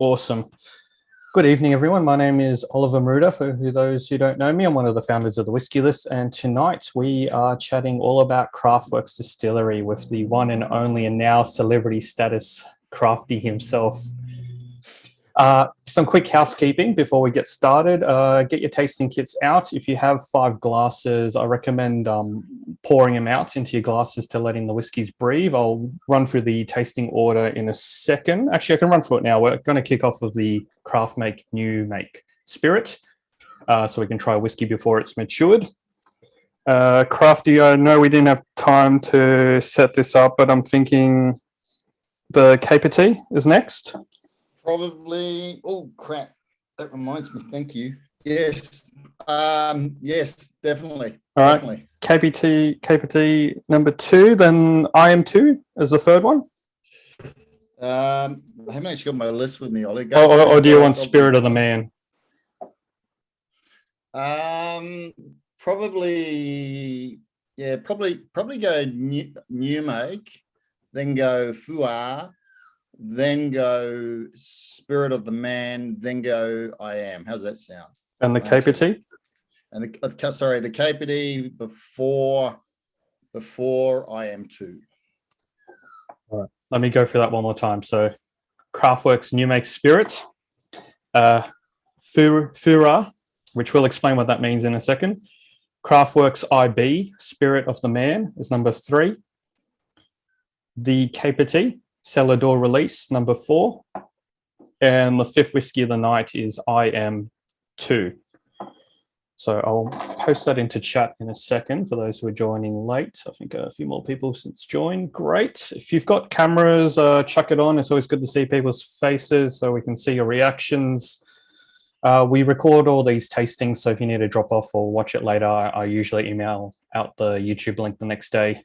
Awesome. Good evening, everyone. My name is Oliver Maruda. For those who don't know me, I'm one of the founders of the Whisky List, and tonight we are chatting all about Craft Works Distillery with the one and only and now celebrity status Crafty himself. Some quick housekeeping before we get started. Get your tasting kits out. If you have 5 glasses, I recommend pouring them out into your glasses to letting the whiskies breathe. I'll run through the tasting order in a second. Actually, I can run through it now. We're going to kick off with the Craft Make New Make Spirit, so we can try whiskey before it's matured. Crafty, I know we didn't have time to set this up, but I'm thinking the Capertee is next. Probably. Oh crap! That reminds me. Thank you. Yes. Yes, definitely. All right. Definitely. Capertee number 2. Then IM2 as the third one. I haven't actually got my list with me, Ollie. Or do you want Spirit of the Man? Probably. Yeah. Probably go new make, then go Fuar, then go Spirit of the Man, then go I Am. How's that sound? And the Capertee? And the Capertee before I Am 2. All right. Let me go through that one more time. So Craftworks New Make Spirit, Fura, which we'll explain what that means in a second. Craftworks IB, Spirit of the Man, is number 3. The Capertee, Cellar Door Release, number 4. And the 5th whiskey of the night is IM2. So I'll post that into chat in a second for those who are joining late. I think a few more people since joined. Great. If you've got cameras, chuck it on. It's always good to see people's faces so we can see your reactions. We record all these tastings, so if you need to drop off or watch it later, I usually email out the YouTube link the next day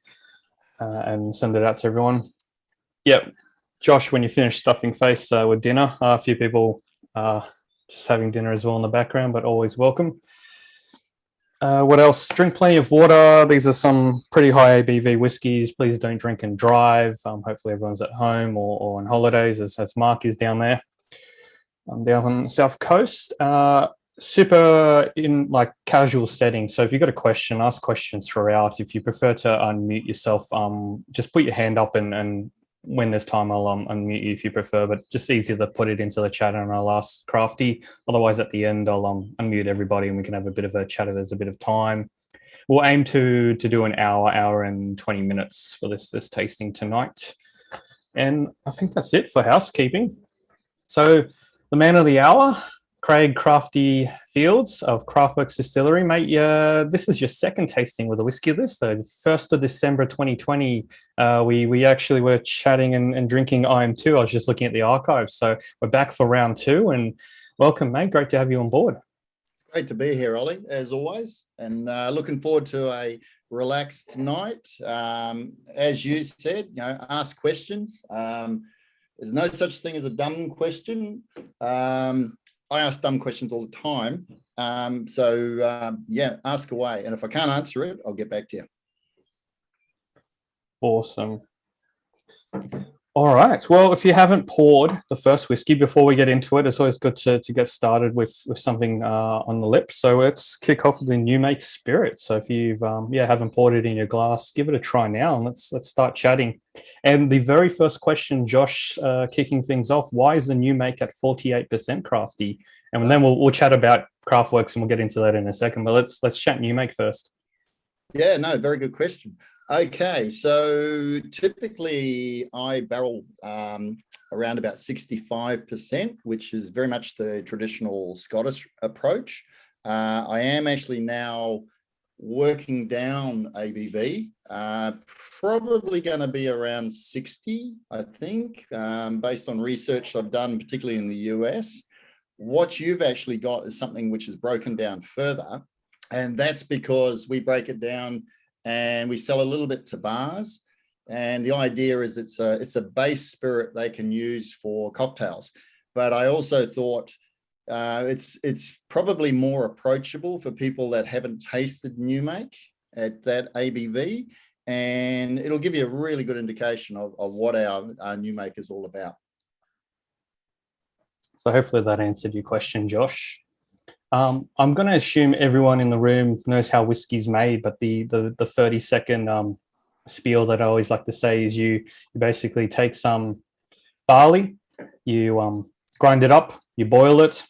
and send it out to everyone. Yep. Josh, when you finish stuffing face with dinner, a few people just having dinner as well in the background, but always welcome. What else? Drink plenty of water. These are some pretty high ABV whiskies. Please don't drink and drive. Hopefully everyone's at home or on holidays, as Mark is down there. I'm down on the South Coast. Super in like casual setting. So if you've got a question, ask questions throughout. If you prefer to unmute yourself, just put your hand up and when there's time, I'll unmute you if you prefer, but just easier to put it into the chat and I'll ask Crafty. Otherwise, at the end, I'll unmute everybody and we can have a bit of a chat if there's a bit of time. We'll aim to do an hour and 20 minutes for this tasting tonight. And I think that's it for housekeeping. So the man of the hour, Craig Crafty Fields of Craft Works Distillery. Mate, this is your second tasting with the Whisky List. The 1st of December 2020, we actually were chatting and drinking IM2. I was just looking at the archives. So we're back for round 2. And welcome, mate. Great to have you on board. Great to be here, Ollie, as always. And looking forward to a relaxed night. As you said, ask questions. There's no such thing as a dumb question. I ask dumb questions all the time. Yeah, ask away. And if I can't answer it, I'll get back to you. Awesome. All right. Well, if you haven't poured the first whiskey before we get into it, it's always good to get started with something on the lips. So let's kick off with the New Make Spirit. So if you've haven't poured it in your glass, give it a try now and let's start chatting. And the very first question, Josh, kicking things off, why is the New Make at 48% Crafty? And then we'll chat about Craftworks and we'll get into that in a second. But let's chat New Make first. Yeah, no, very good question. Okay, so typically I barrel around about 65%, which is very much the traditional Scottish approach. I am actually now working down ABV, probably going to be around 60, I think, based on research I've done, particularly in the US. What you've actually got is something which is broken down further, and that's because we break it down and we sell a little bit to bars. And the idea is it's a base spirit they can use for cocktails. But I also thought it's probably more approachable for people that haven't tasted New Make at that ABV. And it'll give you a really good indication of what our New Make is all about. So hopefully that answered your question, Josh. I'm going to assume everyone in the room knows how whiskey's made, but the 30-second spiel that I always like to say is you basically take some barley, you grind it up, you boil it,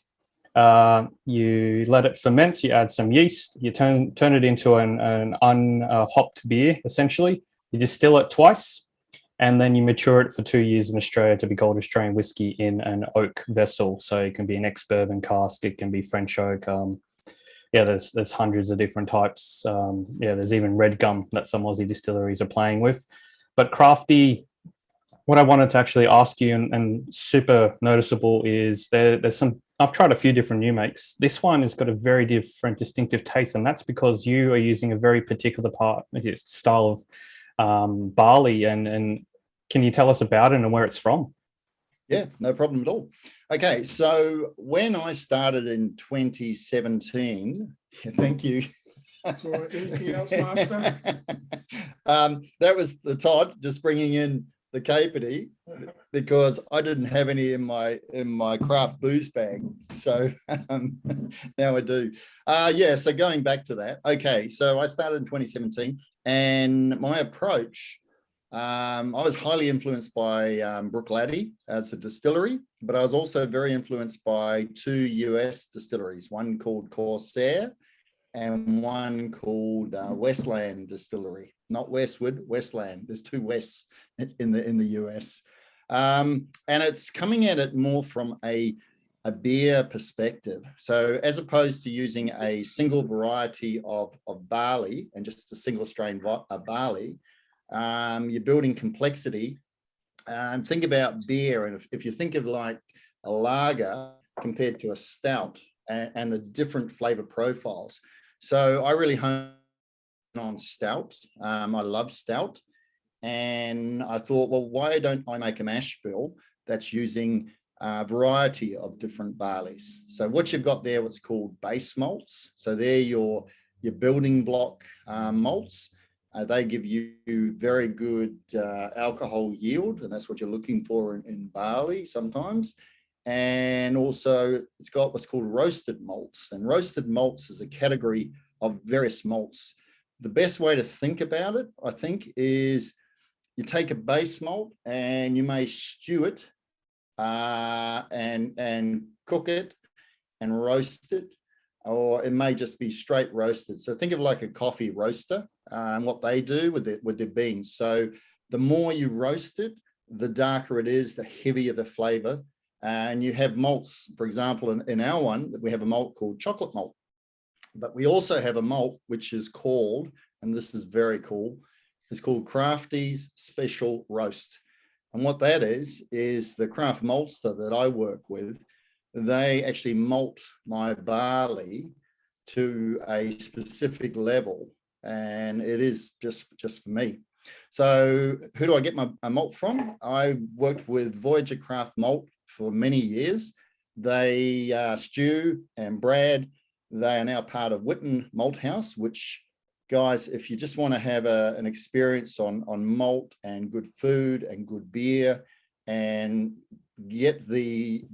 you let it ferment, you add some yeast, you turn it into an unhopped beer, essentially. You distill it twice, and then you mature it for 2 years in Australia to be called Australian whiskey in an oak vessel. So it can be an ex-bourbon cask, it can be French oak. There's hundreds of different types. There's even red gum that some Aussie distilleries are playing with. But Crafty, what I wanted to actually ask you, and super noticeable, is there's some, I've tried a few different new makes. This one has got a very different, distinctive taste, and that's because you are using a very particular style of barley, and can you tell us about it and where it's from? Yeah, no problem at all. Okay, so when I started in 2017, thank you. Anything else, Master? That was the Todd just bringing in the Capertee, because I didn't have any in my craft booze bag, so now I do. So going back to that, okay, so I started in 2017, and my approach, I was highly influenced by Laddie as a distillery, but I was also very influenced by 2 US distilleries, one called Corsair and one called Westland Distillery, not Westwood, Westland. There's 2 Wests in the US, and it's coming at it more from a beer perspective. So as opposed to using a single variety of barley and just a single strain of barley, you're building complexity. Think about beer, and if you think of like a lager compared to a stout and the different flavor profiles. So I really hone on stout. I love stout. And I thought, well, why don't I make a mash bill that's using a variety of different barleys? So what you've got there, what's called base malts. So they're your building block malts. They give you very good alcohol yield, and that's what you're looking for in barley sometimes. And also it's got what's called roasted malts, and roasted malts is a category of various malts. The best way to think about it, I think, is you take a base malt and you may stew it and cook it and roast it, or it may just be straight roasted. So think of like a coffee roaster and what they do with their beans. So the more you roast it, the darker it is, the heavier the flavor. And you have malts, for example, in our one, we have a malt called chocolate malt. But we also have a malt which is called, and this is very cool, it's called Crafty's Special Roast. And what that is the craft maltster that I work with, they actually malt my barley to a specific level, and it is just for me. So who do I get my malt from? I worked with Voyager Craft Malt for many years. They Stu and Brad, they are now part of Witten Malt House, which, guys, if you just want to have an experience on malt and good food and good beer and get the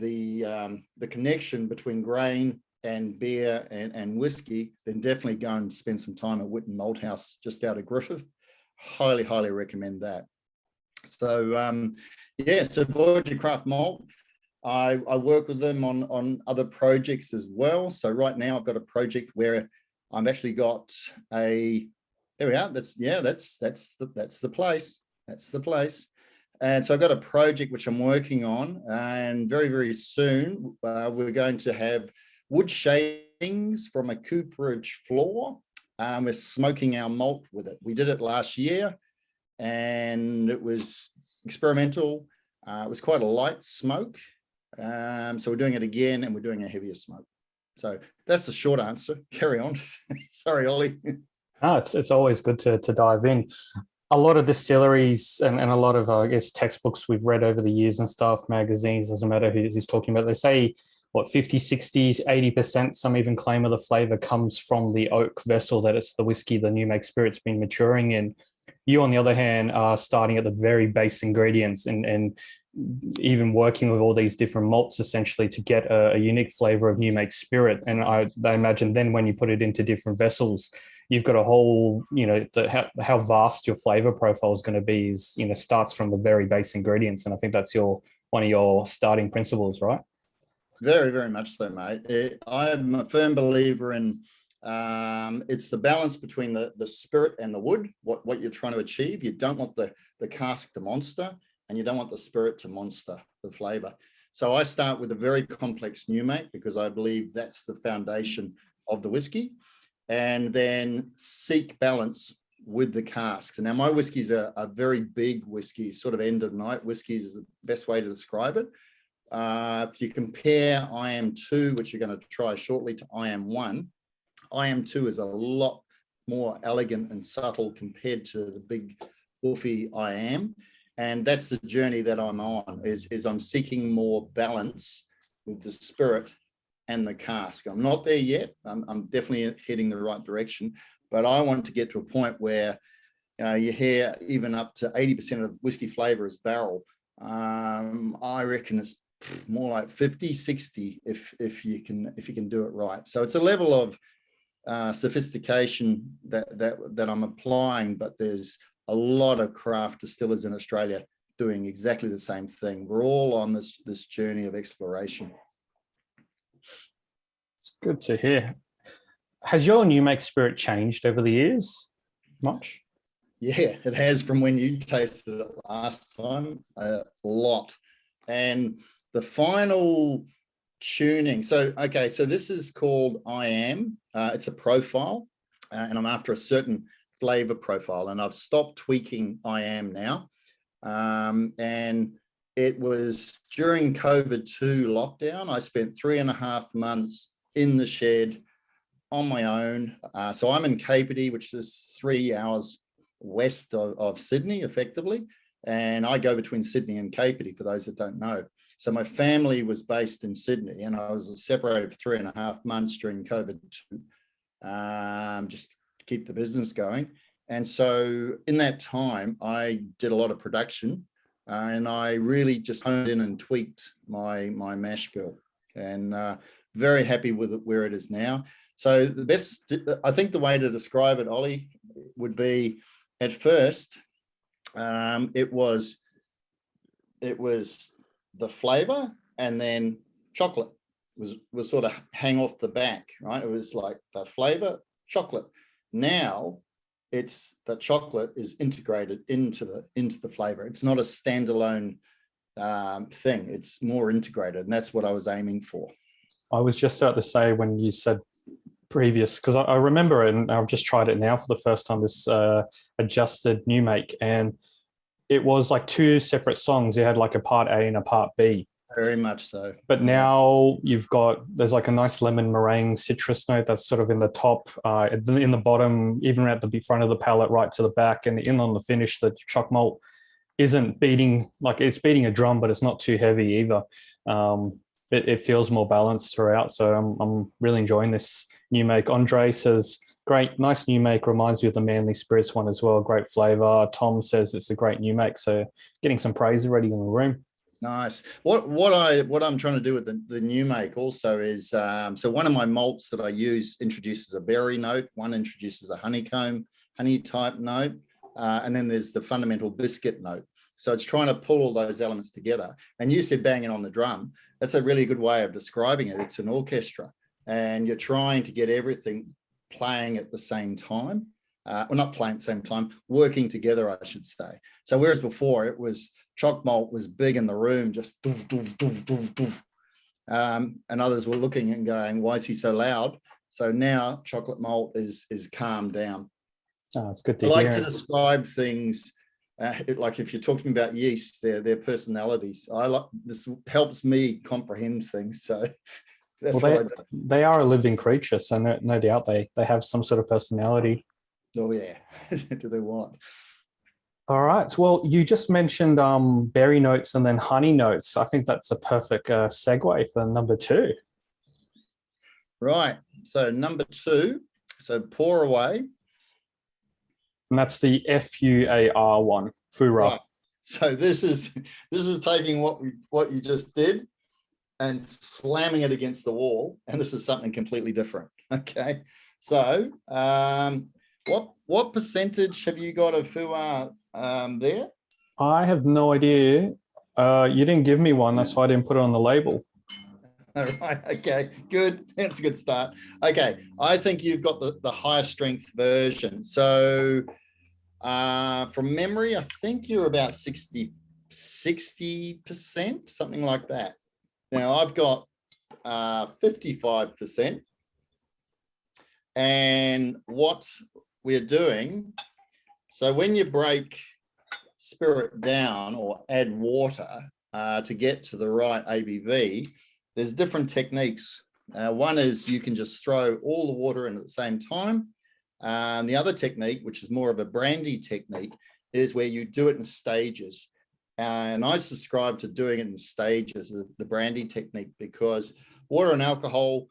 connection between grain and beer and whiskey, then definitely go and spend some time at Witten Malt House just out of Griffith. Highly recommend that. So so Voyager Craft Malt, I work with them on other projects as well. So right now I've got a project where I've actually got there we are. That's the place. That's the place. And so I've got a project which I'm working on, and very soon we're going to have wood shavings from a cooperage floor. We're smoking our malt with it. We did it last year, and it was experimental. It was quite a light smoke. So we're doing it again, and we're doing a heavier smoke. So that's the short answer. Carry on. Sorry, Ollie. No, it's always good to dive in. A lot of distilleries and a lot of, I guess, textbooks we've read over the years and stuff, magazines, doesn't matter who's talking about, they say, 50, 60, 80%, some even claim of the flavor comes from the oak vessel that it's the whiskey, the new make spirit's been maturing in. You, on the other hand, are starting at the very base ingredients and even working with all these different malts essentially to get a unique flavor of new make spirit. And I imagine then when you put it into different vessels, you've got a whole, how vast your flavor profile is going to be is, starts from the very base ingredients. And I think that's one of your starting principles, right? Very, very much so, mate. I'm a firm believer in it's the balance between the spirit and the wood, what you're trying to achieve. You don't want the cask to monster, and you don't want the spirit to monster the flavor. So I start with a very complex new make because I believe that's the foundation of the whiskey, and then seek balance with the casks. Now, my whiskies are very big whiskies, sort of end of night whiskies is the best way to describe it. If you compare IM2, which you're going to try shortly, to IM1, IM2 is a lot more elegant and subtle compared to the big woofy IM. And that's the journey that I'm on, is I'm seeking more balance with the spirit and the cask. I'm not there yet. I'm definitely heading the right direction, but I want to get to a point where you hear even up to 80% of whiskey flavor is barrel. I reckon it's more like 50, 60 if you can do it right. So it's a level of sophistication that I'm applying, but there's a lot of craft distillers in Australia doing exactly the same thing. We're all on this journey of exploration. It's good to hear. Has your new make spirit changed over the years much? Yeah, it has, from when you tasted it last time, a lot. And the final tuning. So this is called I Am. It's a profile, and I'm after a certain flavor profile, and I've stopped tweaking I Am now. And it was during COVID-2 lockdown. I spent 3.5 months in the shed on my own. So I'm in Capertee, which is 3 hours west of Sydney, effectively. And I go between Sydney and Capertee, for those that don't know. So my family was based in Sydney, and I was separated for 3.5 months during COVID-2, just to keep the business going. And so in that time, I did a lot of production, and I really just honed in and tweaked my mash bill, and very happy with it where it is now. So I think the way to describe it, Ollie, would be, at first, it was the flavor, and then chocolate was sort of hang off the back, right? It was like the flavor, chocolate. Now it's the chocolate is integrated into the flavor. It's not a standalone thing. It's more integrated, and that's what I was aiming for. I was just about to say, when you said previous, because I remember it, and I've just tried it now for the first time, this adjusted new make, and it was like 2 separate songs. You had like a part A and a part B. Very much so. But now there's like a nice lemon meringue citrus note that's sort of in the top, in the bottom, even at the front of the palate, right to the back, and in on the finish, the choc malt isn't beating, like it's beating a drum, but it's not too heavy either. It feels more balanced throughout. So I'm really enjoying this new make. Andre says, great, nice new make, reminds you of the Manly Spirits one as well. Great flavor. Tom says it's a great new make. So getting some praise already in the room. Nice. What I'm trying to do with the new make also is, so one of my malts that I use introduces a berry note, one introduces a honeycomb, honey type note, and then there's the fundamental biscuit note. So it's trying to pull all those elements together. And you said banging on the drum. That's a really good way of describing it. It's an orchestra, and you're trying to get everything playing at the same time. Well, not playing at the same time, working together, I should say. So whereas before it was choc malt was big in the room, just doof, doof, doof, doof, doof. And others were looking and going, why is he so loud? So now chocolate malt is calmed down. Oh, it's good to I hear. like to describe things like if you talk to me about yeast, their personalities. This helps me comprehend things. So that's they are a living creature, so no doubt they have some sort of personality. Oh yeah, do they want? All right. Well, you just mentioned berry notes and then honey notes. I think that's a perfect segue for number 2. Right. So number 2. So pour away. And that's the FUAR one, Fura. Right. So this is taking what you just did and slamming it against the wall, and this is something completely different. Okay, so what percentage have you got of Fua there? I have no idea. You didn't give me one, that's why I didn't put it on the label. All right, okay, good. That's a good start. Okay, I think you've got the higher strength version. So from memory, I think you're about 60%, something like that. Now I've got 55%. And what we're doing, so when you break spirit down or add water to get to the right ABV, there's different techniques. One is you can just throw all the water in at the same time. The other technique, which is more of a brandy technique, is where you do it in stages. And I subscribe to doing it in stages, the brandy technique, because water and alcohol,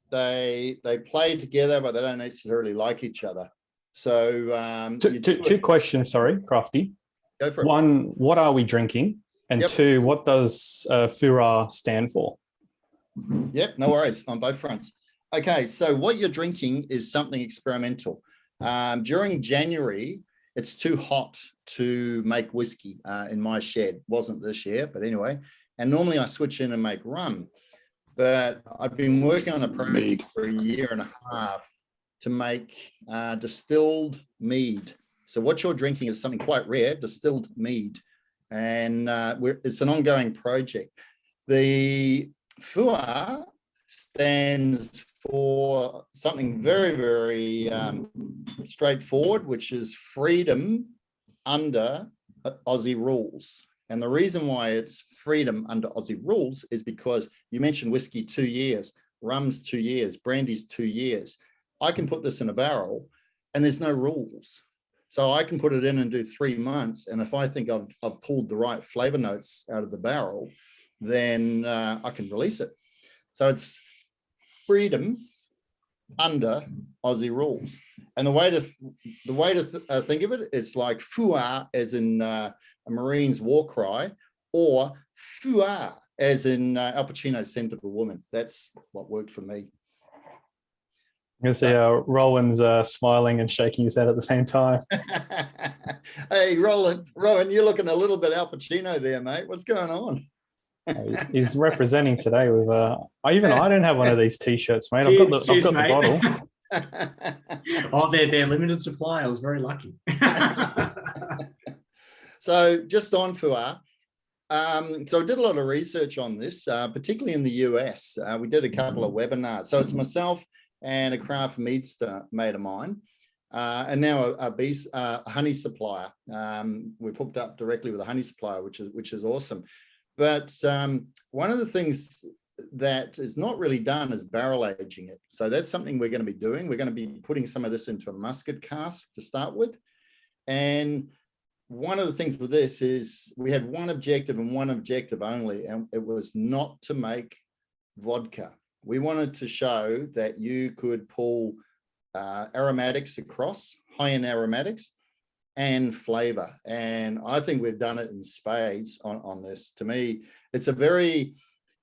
they play together, but they don't necessarily like each other. So two questions, sorry, Crafty. Go for it. One, what are we drinking? And two, what does Fura stand for? Yep, no worries on both fronts. Okay, so what you're drinking is something experimental. During January, it's too hot to make whiskey in my shed. Wasn't this year, but anyway. And normally I switch in and make rum. But I've been working on a project for a year and a half to make distilled mead. So what you're drinking is something quite rare, distilled mead. And it's an ongoing project. The Fua stands for something very, very straightforward, which is freedom under Aussie rules. And the reason why it's freedom under Aussie rules is because you mentioned whiskey 2 years, rum's 2 years, brandy's 2 years. I can put this in a barrel and there's no rules. So I can put it in and do 3 months. And if I think I've pulled the right flavor notes out of the barrel, then I can release it. So it's freedom under Aussie rules. And the way to think of it is like Fua, as in a Marine's war cry, or Fua, as in Al Pacino's Scent of a Woman. That's what worked for me. You can see Rowan's smiling and shaking his head at the same time. Hey, Rowan, you're looking a little bit Al Pacino there, mate. What's going on? He's representing today with I don't have one of these t-shirts, mate. I've got the bottle. Oh, they're limited supply. I was very lucky. So just on Fua, so I did a lot of research on this, particularly in the US. We did a couple of webinars. So it's myself and a craft mead mate of mine, and now a honey supplier. We've hooked up directly with a honey supplier, which is awesome. But one of the things that is not really done is barrel aging it. So that's something we're going to be doing. We're going to be putting some of this into a musket cask to start with. And one of the things with this is we had one objective and one objective only, and it was not to make vodka. We wanted to show that you could pull aromatics across, high-end aromatics, and flavor. And I think we've done it in spades on this. To me, it's a very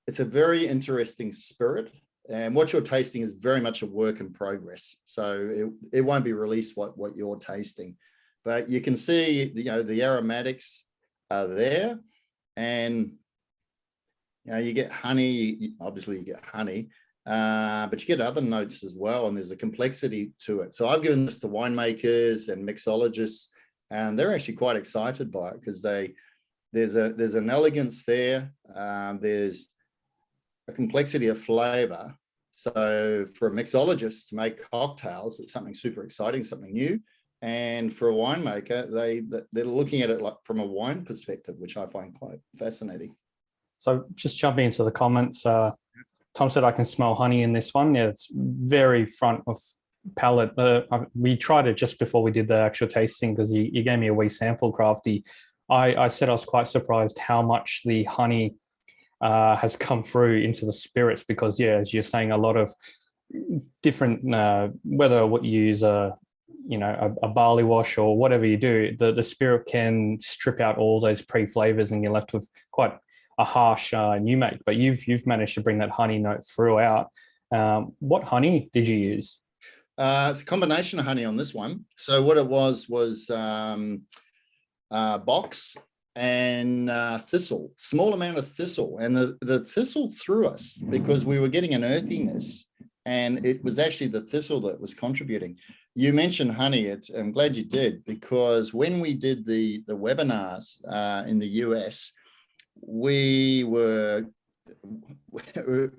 interesting spirit. And what you're tasting is very much a work in progress. So it won't be released what you're tasting. But you can see, the aromatics are there. And you get honey, obviously you get honey, but you get other notes as well, and there's a complexity to it. So I've given this to winemakers and mixologists, and they're actually quite excited by it because there's an elegance there. There's a complexity of flavor. So for a mixologist to make cocktails, it's something super exciting, something new. And for a winemaker, they're looking at it like from a wine perspective, which I find quite fascinating. So just jumping into the comments, Tom said I can smell honey in this one. Yeah, it's very front of palate. We tried it just before we did the actual tasting because you gave me a wee sample, Crafty. I said I was quite surprised how much the honey has come through into the spirits because, as you're saying, a lot of different, whether what you use a barley wash or whatever you do, the spirit can strip out all those pre-flavors and you're left with quite a harsh new make. But you've managed to bring that honey note throughout. What honey did you use? It's a combination of honey on this one. So what it was box and thistle, small amount of thistle. And the thistle threw us because we were getting an earthiness, and it was actually the thistle that was contributing. You mentioned honey. I'm glad you did, because when we did the webinars in the US, it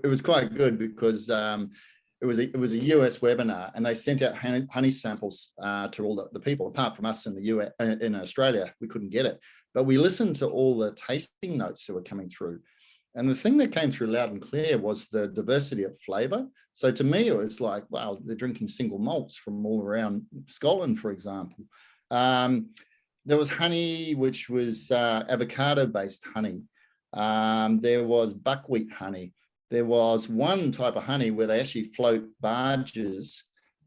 was quite good because it was a US webinar, and they sent out honey samples to all the people. Apart from us in the US, in Australia, we couldn't get it, but we listened to all the tasting notes that were coming through. And the thing that came through loud and clear was the diversity of flavor. So to me, it was like, wow, they're drinking single malts from all around Scotland, for example. There was honey, which was avocado-based honey. There was buckwheat honey. There was one type of honey where they actually float barges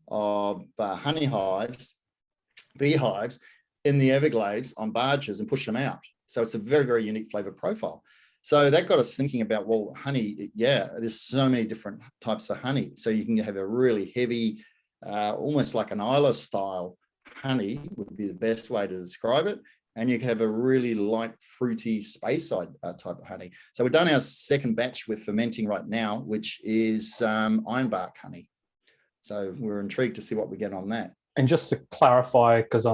of honey hives, beehives, in the Everglades on barges and push them out. So it's a very, very unique flavor profile. So that got us thinking about, well, honey, yeah, there's so many different types of honey. So you can have a really heavy, almost like an Isla style honey would be the best way to describe it. And you can have a really light, fruity, Speyside type of honey. So we've done our second batch we're fermenting right now, which is ironbark honey. So we're intrigued to see what we get on that. And just to clarify, because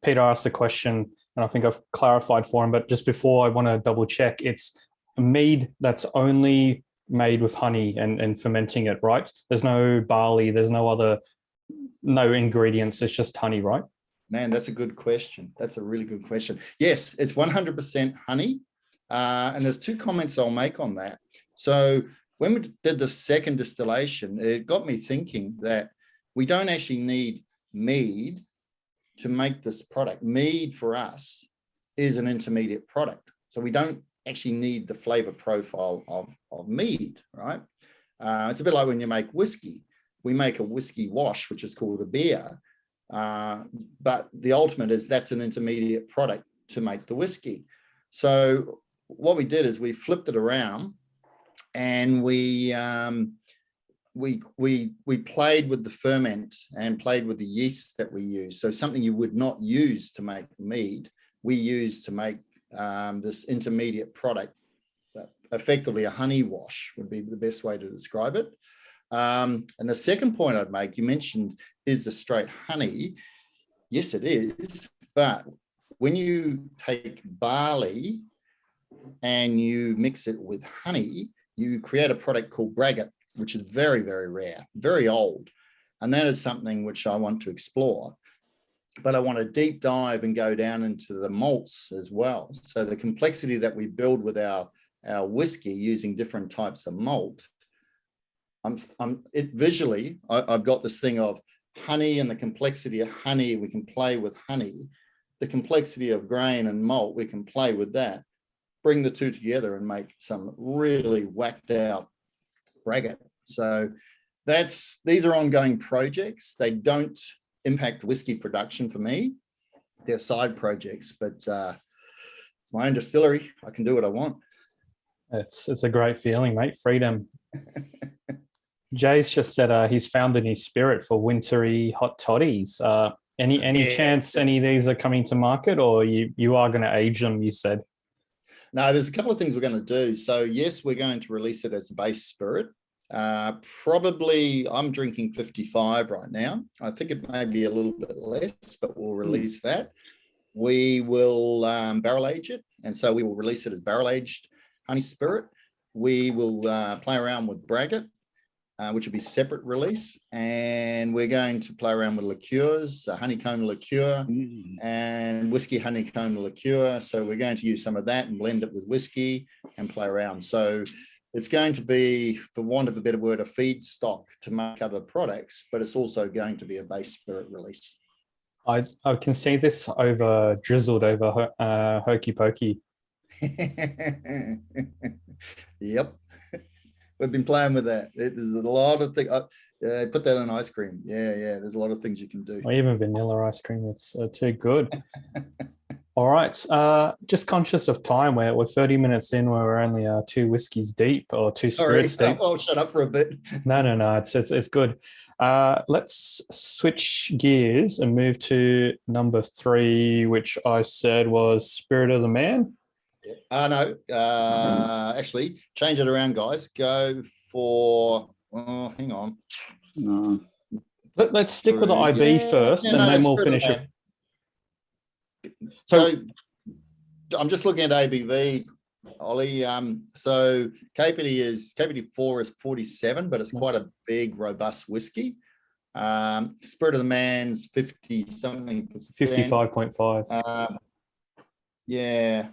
Peter asked the question, and I think I've clarified for him, but just before, I want to double check. It's a mead that's only made with honey and fermenting it, right? There's no barley, there's no ingredients, it's just honey, right? Man, that's a good question. That's a really good question. Yes, it's 100% honey. And there's two comments I'll make on that. So when we did the second distillation, it got me thinking that we don't actually need mead to make this product. Mead for us is an intermediate product. So we don't actually need the flavor profile of mead, right? It's a bit like when you make whiskey. We make a whiskey wash, which is called a beer. But the ultimate is that's an intermediate product to make the whiskey. So what we did is we flipped it around, and we played with the ferment and played with the yeast that we use. So something you would not use to make mead, we use to make this intermediate product. Effectively a honey wash would be the best way to describe it. And the second point I'd make, you mentioned, is the straight honey. Yes, it is. But when you take barley and you mix it with honey, you create a product called braggot, which is very, very rare, very old. And that is something which I want to explore. But I want to deep dive and go down into the malts as well. So the complexity that we build with our whiskey using different types of malt. Visually, I've got this thing of honey and the complexity of honey. We can play with honey. The complexity of grain and malt, we can play with that. Bring the two together and make some really whacked out braggot. So these are ongoing projects. They don't impact whiskey production for me. They're side projects, but it's my own distillery. I can do what I want. It's a great feeling, mate. Freedom. Jay's just said he's found a new spirit for wintry hot toddies. Any chance any of these are coming to market, or you are going to age them, you said? No, there's a couple of things we're going to do. So yes, we're going to release it as a base spirit. Probably I'm drinking 55 right now. I think it may be a little bit less, but we'll release that. We will barrel age it. And so we will release it as barrel aged honey spirit. We will play around with braggot, which will be separate release. And we're going to play around with liqueurs, honeycomb liqueur and whiskey honeycomb liqueur. So we're going to use some of that and blend it with whiskey and play around. So it's going to be, for want of a better word, a feedstock to make other products, but it's also going to be a base spirit release. I can see this drizzled over hokey pokey. Yep. We've been playing with that. There's a lot of things. Put that on ice cream. Yeah. There's a lot of things you can do. Or even vanilla ice cream. It's too good. All right. Just conscious of time. We're 30 minutes in. Where we're only 2 whiskeys deep or 2 spirits deep. Oh, shut up for a bit. No. It's good. Let's switch gears and move to number 3, which I said was Spirit of the Man. No. Actually, change it around, guys. Go for. Oh, hang on. No. Let's stick with the IB first, and then we'll finish it. So I'm just looking at ABV, Ollie. So Capertee 4 is 47, but it's quite a big, robust whiskey. Spirit of the Man's 50 something percent. 55.5. Yeah.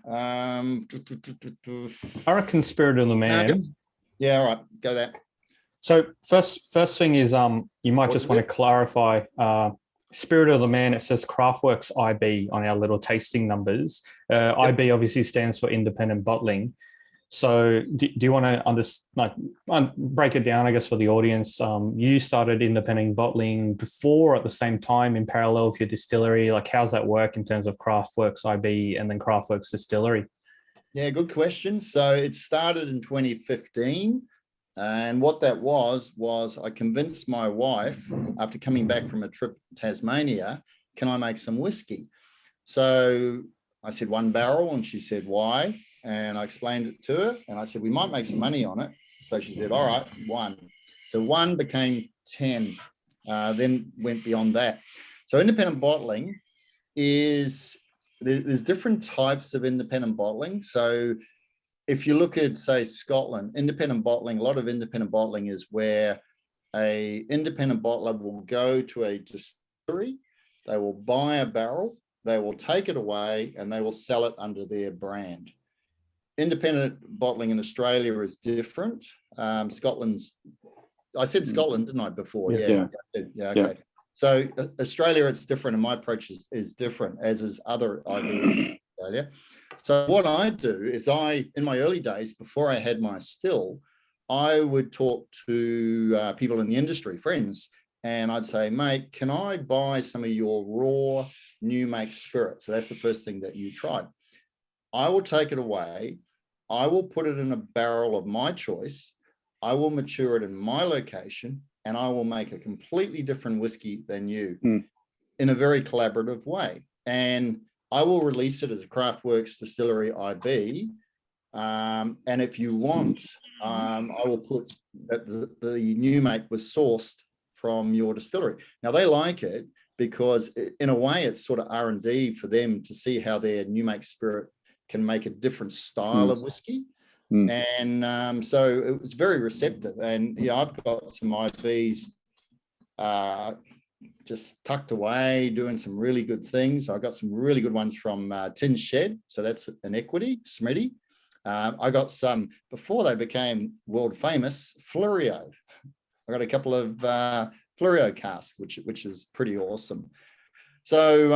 I reckon Spirit of the Man. Yeah, all right, go that. So first thing is you might just want to clarify Spirit of the Man. It says Craft Works IB on our little tasting numbers. IB obviously stands for independent bottling. So do you want to break it down, I guess, for the audience? You started independent bottling before, at the same time, in parallel with your distillery. Like, how's that work in terms of Craft Works IB and then Craft Works Distillery? Yeah, good question. So it started in 2015. And what that was I convinced my wife, after coming back from a trip to Tasmania, can I make some whiskey? So I said 1 barrel, and she said, why? And I explained it to her, and I said, we might make some money on it. So she said, all right, 1. So 1 became 10, then went beyond that. So independent bottling is, there's different types of independent bottling. So if you look at, say, Scotland, independent bottling, a lot of independent bottling is where a independent bottler will go to a distillery, they will buy a barrel, they will take it away, and they will sell it under their brand. Independent bottling in Australia is different. Scotland's, I said Scotland, didn't I, before? Yeah. Okay. Yeah. So Australia, it's different, and my approach is different, as is other ideas in Australia. So what I do is in my early days, before I had my still, I would talk to people in the industry, friends, and I'd say, mate, can I buy some of your raw new make spirit? So that's the first thing that you tried. I will take it away. I will put it in a barrel of my choice. I will mature it in my location, and I will make a completely different whiskey than you in a very collaborative way. And I will release it as a Craft Works Distillery IB. And if you want, I will put that the new make was sourced from your distillery. Now, they like it because in a way it's sort of R&D for them to see how their new make spirit can make a different style of whiskey. And so it was very receptive. And yeah, I've got some IBs just tucked away, doing some really good things. I got some really good ones from Tin Shed. So that's an equity, Smitty. I got some, before they became world famous, Florio. I got a couple of Florio casks, which is pretty awesome. So,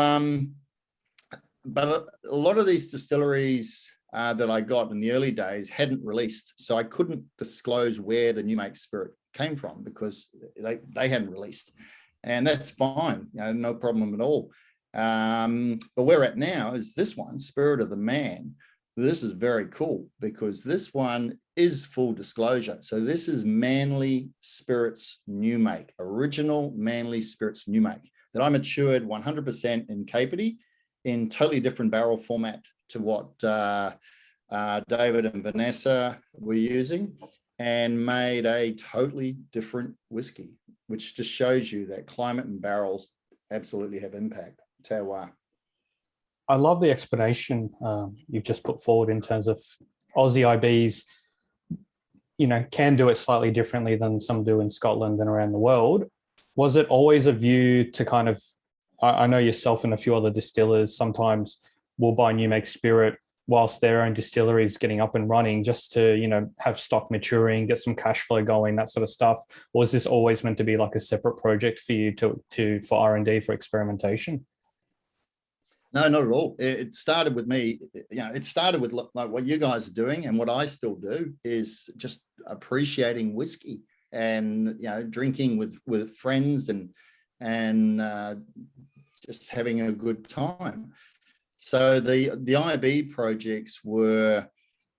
but a lot of these distilleries that I got in the early days hadn't released. So I couldn't disclose where the new make spirit came from because they hadn't released. And that's fine, no problem at all. But where we're at now is this one, Spirit of the Man. This is very cool because this one is full disclosure. So this is Manly Spirits New Make, original Manly Spirits New Make that I matured 100% in Capertee in totally different barrel format to what David and Vanessa were using, and made a totally different whiskey, which just shows you that climate and barrels absolutely have impact. Terroir. I love the explanation you've just put forward in terms of Aussie IBs, can do it slightly differently than some do in Scotland and around the world. Was it always a view to kind of, I know yourself and a few other distillers sometimes will buy new make spirit whilst their own distillery is getting up and running just to, have stock maturing, get some cash flow going, that sort of stuff? Or is this always meant to be like a separate project for you for R&D, for experimentation? No, not at all. It started with me. It started with like what you guys are doing, and what I still do is just appreciating whiskey and drinking with friends and just having a good time. So the IB projects were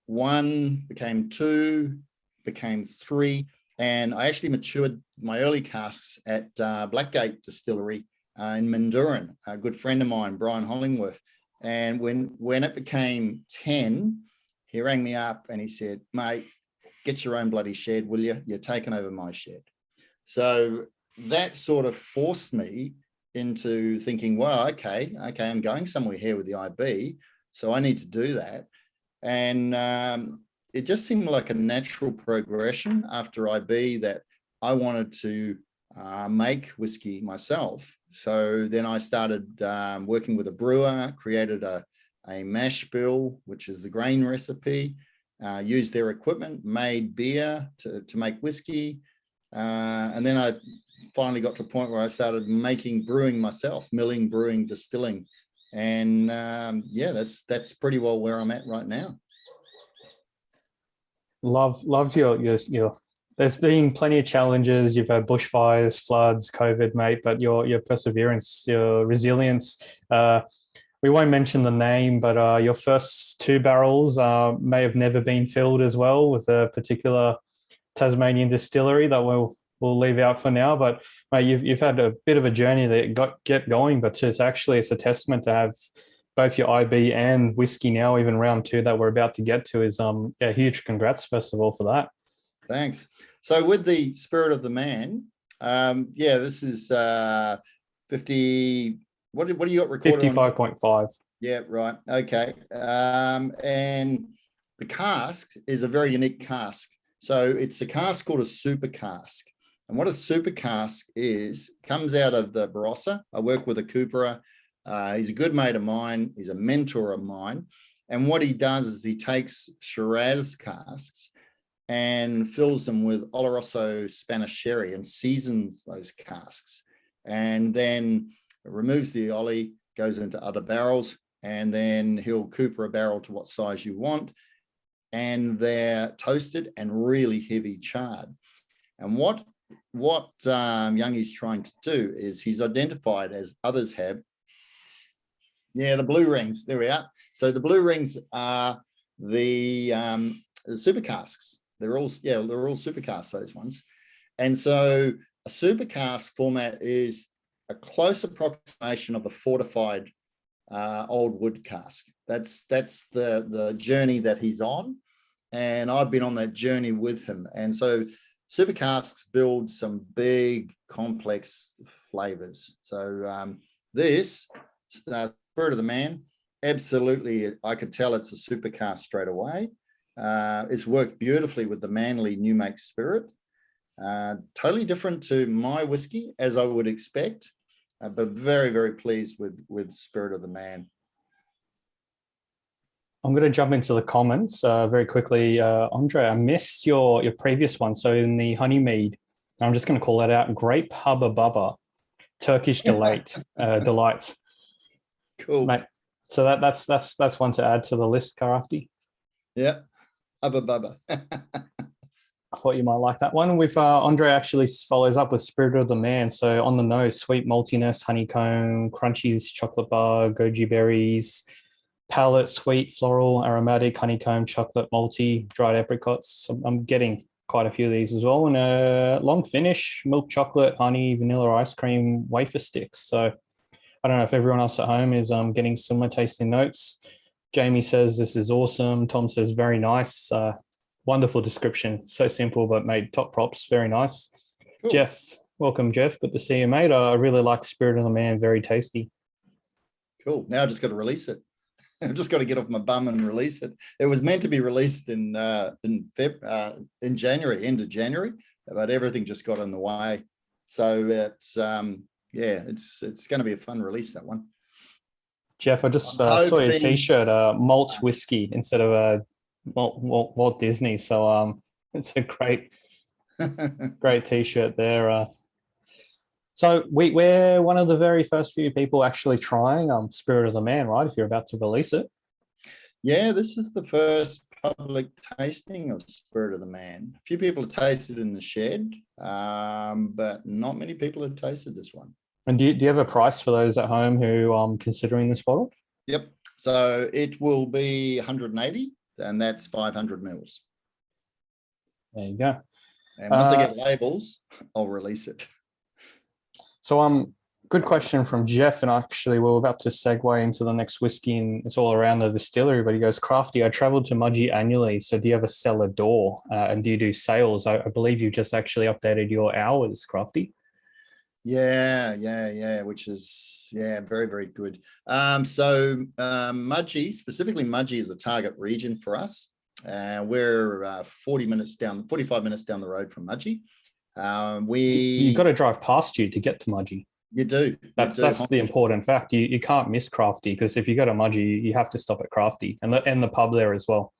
1, became 2, became 3, and I actually matured my early casks at Blackgate Distillery in Mandurin, a good friend of mine, Brian Hollingworth. And when it became 10, he rang me up and he said, mate, get your own bloody shed, will you? You're taking over my shed. So that sort of forced me into thinking, well, okay, I'm going somewhere here with the IB, so I need to do that. And it just seemed like a natural progression after IB that I wanted to make whiskey myself. So then I started working with a brewer, created a mash bill, which is the grain recipe, used their equipment, made beer to make whiskey. And then I finally got to a point where I started brewing myself, milling, brewing, distilling. And that's pretty well where I'm at right now. Love your there's been plenty of challenges. You've had bushfires, floods, COVID, mate, but your perseverance, your resilience. We won't mention the name, but your first 2 barrels may have never been filled as well with a particular Tasmanian distillery that we'll leave out for now. But mate, you've had a bit of a journey that get going, but it's a testament to have both your IB and whiskey now, even round 2 that we're about to get to, is huge congrats first of all for that. Thanks. So with the Spirit of the Man, this is 50. What do you got recorded? 55.5. Yeah, right. Okay. And the cask is a very unique cask. So it's a cask called a super cask. And what a super cask is, comes out of the Barossa. I work with a cooperer. He's a good mate of mine. He's a mentor of mine. And what he does is he takes Shiraz casks and fills them with Oloroso Spanish sherry and seasons those casks. And then removes the ollie, goes into other barrels, and then he'll cooper a barrel to what size you want. And they're toasted and really heavy charred. And what Youngie's trying to do is he's identified, as others have, the blue rings. There we are. So the blue rings are the super casks. They're all super casks, those ones. And so a super cask format is a close approximation of a fortified old wood cask. That's the journey that he's on, and I've been on that journey with him. And so super casks build some big, complex flavors. So this Spirit of the Man, absolutely, I could tell it's a super cask straight away. It's worked beautifully with the Manly New Make Spirit. Totally different to my whiskey, as I would expect, but very, very pleased with Spirit of the Man. I'm going to jump into the comments very quickly. Andre, I missed your previous one. So in the honey mead, I'm just going to call that out, Grape Hubba Bubba, Turkish delight. Cool. Mate, so that's one to add to the list, Crafty. Yeah, Hubba Bubba. I thought you might like that one. With Andre actually follows up with Spirit of the Man. So on the nose, sweet maltiness, honeycomb, crunchies, chocolate bar, goji berries, palate, sweet, floral, aromatic, honeycomb, chocolate, malty, dried apricots. I'm getting quite a few of these as well. And a long finish, milk chocolate, honey, vanilla ice cream, wafer sticks. So I don't know if everyone else at home is getting similar tasting notes. Jamie says this is awesome. Tom says very nice. Wonderful description. So simple, but made top props. Very nice. Cool. Jeff, welcome, Jeff. Good to see you, mate. I really like Spirit of the Man. Very tasty. Cool. Now I just got to release it. I've just got to get off my bum and release it. It was meant to be released in January, end of January, but everything just got in the way. So it's it's going to be a fun release, that one. Jeff, I just saw your T-shirt, Malt Whiskey instead of Walt Disney. So it's a great T-shirt there. So we're one of the very first few people actually trying Spirit of the Man, right? If you're about to release it. Yeah, this is the first public tasting of Spirit of the Man. A few people have tasted in the shed, but not many people have tasted this one. And do you have a price for those at home who are considering this bottle? Yep. So it will be 180, and that's 500 mils. There you go. And once I get labels, I'll release it. So good question from Jeff, and actually we're about to segue into the next whiskey, and it's all around the distillery. But he goes, Crafty, I travel to Mudgee annually. So do you have a cellar door, and do you do sales? I believe you just actually updated your hours, Crafty. Yeah, which is very, very good. So Mudgee, specifically Mudgee, is a target region for us. We're 45 minutes down the road from Mudgee. You got to drive past you to get to Mudgee. You do. That's the important fact. You can't miss Crafty, because if you go to Mudgee, you have to stop at Crafty and the pub there as well.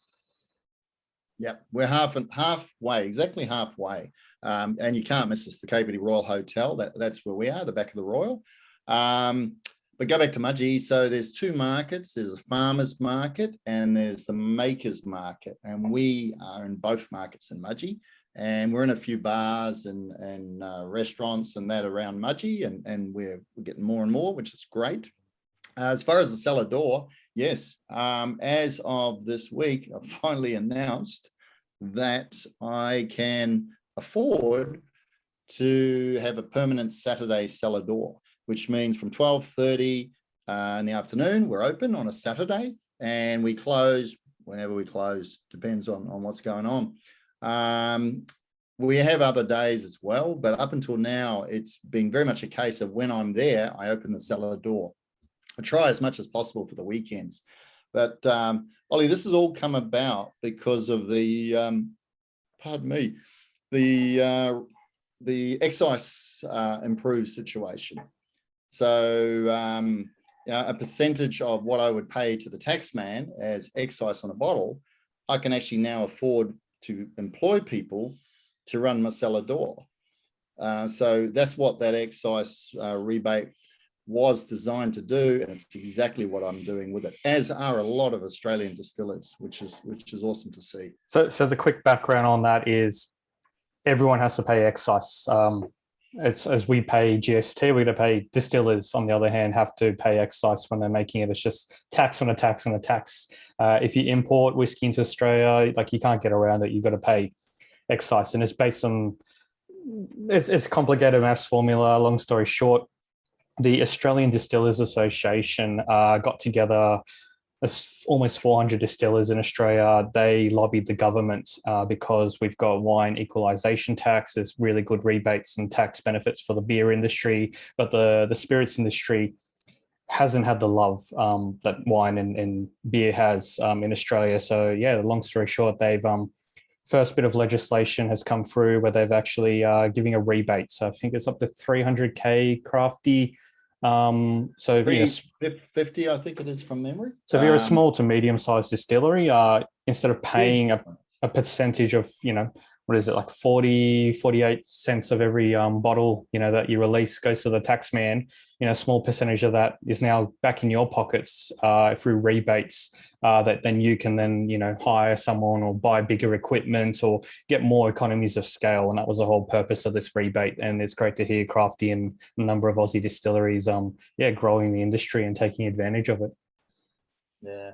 Yeah, we're halfway, exactly halfway. And you can't miss us, the Capertee Royal Hotel. That's where we are, the back of the Royal. But go back to Mudgee. So there's two markets. There's a farmer's market and there's the maker's market. And we are in both markets in Mudgee. And we're in a few bars and restaurants and that around Mudgee. And we're getting more and more, which is great. As far as the cellar door, yes. As of this week, I've finally announced that I can afford to have a permanent Saturday cellar door, which means from 12:30 in the afternoon, we're open on a Saturday, and we close whenever we close, depends on what's going on. We have other days as well, but up until now, it's been very much a case of when I'm there, I open the cellar door. I try as much as possible for the weekends. But Ollie, this has all come about because of the, the excise improved situation. So a percentage of what I would pay to the taxman as excise on a bottle, I can actually now afford to employ people to run my cellar door. So that's what that excise rebate was designed to do, and it's exactly what I'm doing with it, as are a lot of Australian distillers, which is awesome to see. So the quick background on that is everyone has to pay excise. It's as we pay GST, we're going to pay distillers, on the other hand, have to pay excise when they're making it. It's just tax on a tax on a tax. If you import whiskey into Australia, like, you can't get around it. You've got to pay excise, and it's based on, it's complicated maths formula. Long story short, the Australian Distillers Association got together. There's almost 400 distillers in Australia. They lobbied the government because we've got wine equalisation tax. There's really good rebates and tax benefits for the beer industry, but the spirits industry hasn't had the love that wine and beer has in Australia. So yeah, long story short, they've first bit of legislation has come through where they've actually giving a rebate. So I think it's up to 300K Crafty. So 50, I think it is from memory. So if you're a small to medium-sized distillery, instead of paying a percentage of, what is it, like 48 cents of every bottle, that you release goes to the tax man, a small percentage of that is now back in your pockets through rebates that then you can then, hire someone or buy bigger equipment or get more economies of scale. And that was the whole purpose of this rebate. And it's great to hear Crafty and a number of Aussie distilleries, growing the industry and taking advantage of it. Yeah.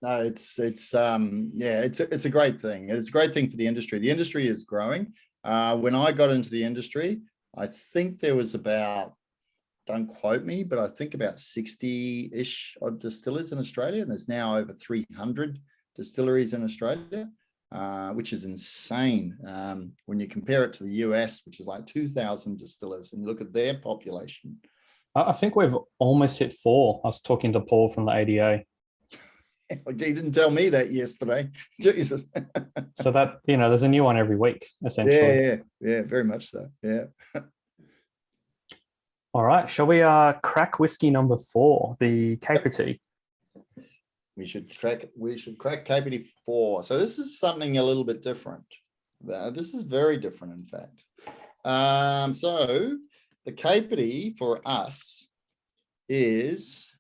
No, it's a great thing. It's a great thing for the industry. The industry is growing. When I got into the industry, I think there was about, don't quote me, but I think about 60-ish odd distillers in Australia, and there's now over 300 distilleries in Australia, which is insane. When you compare it to the US, which is like 2,000 distillers, and you look at their population. I think we've almost hit 4. I was talking to Paul from the ADA. He didn't tell me that yesterday. Jesus. So that, there's a new one every week, essentially. Yeah, very much so. Yeah. All right. Shall we crack whiskey number 4, the Capertee? We should crack Capertee 4. So this is something a little bit different. This is very different, in fact. So the Capertee for us is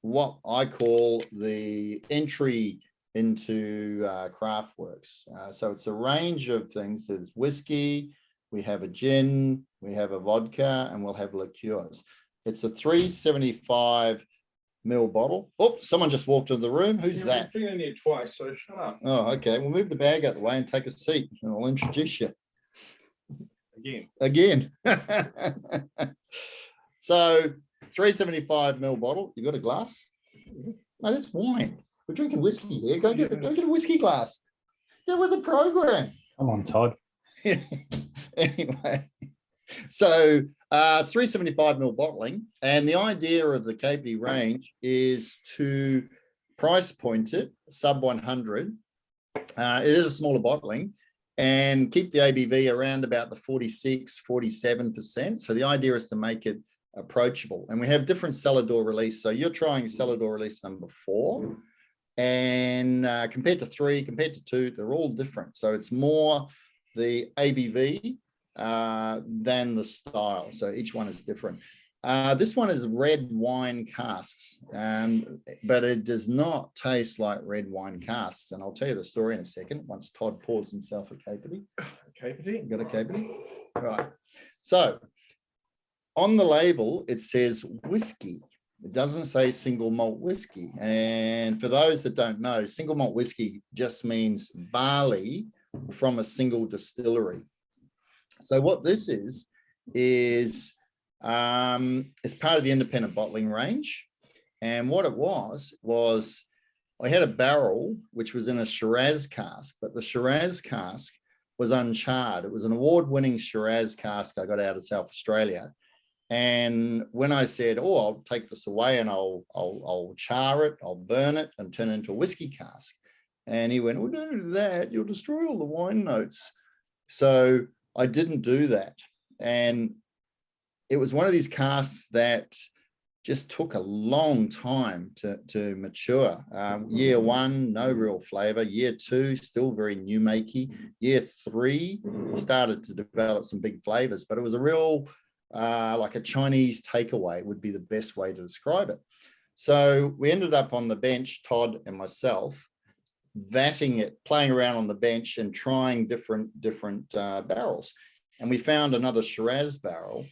what I call the entry into Craft Works. So it's a range of things. There's whiskey, we have a gin, we have a vodka, and we'll have liqueurs. It's a 375 ml bottle. Oh, someone just walked into the room. Who's that? I've been in here twice, so shut up. Oh, okay. We'll move the bag out of the way and take a seat, and I'll introduce you. Again. So 375 ml bottle. You got a glass? No, that's wine. We're drinking whiskey here. Go get a whiskey glass. Get with the program. Come on, Todd. Anyway, so 375 ml bottling, and the idea of the Capertee range is to price point it sub 100. It is a smaller bottling, and keep the ABV around about the 46-47%. So the idea is to make it approachable, and we have different cellar door release. So you're trying cellar door release number 4, and compared to 3, compared to 2, they're all different. So it's more the ABV than the style. So each one is different. This one is red wine casks, but it does not taste like red wine casks. And I'll tell you the story in a second once Todd pours himself a Capertee. Capertee? Got a Capertee? All right. So on the label, it says whiskey. It doesn't say single malt whiskey. And for those that don't know, single malt whiskey just means barley from a single distillery. So what this is it's part of the independent bottling range. And what it was I had a barrel which was in a Shiraz cask, but the Shiraz cask was uncharred. It was an award-winning Shiraz cask I got out of South Australia. And when I said, oh, I'll take this away and I'll char it, I'll burn it and turn it into a whiskey cask. And he went, oh, don't do that. You'll destroy all the wine notes. So I didn't do that. And it was one of these casks that just took a long time to mature. Year 1, no real flavor. Year 2, still very new makey. Year 3, started to develop some big flavors, but it was a real, like a Chinese takeaway would be the best way to describe it. So we ended up on the bench, Todd and myself, vatting it, playing around on the bench and trying different barrels. And we found another Shiraz barrel.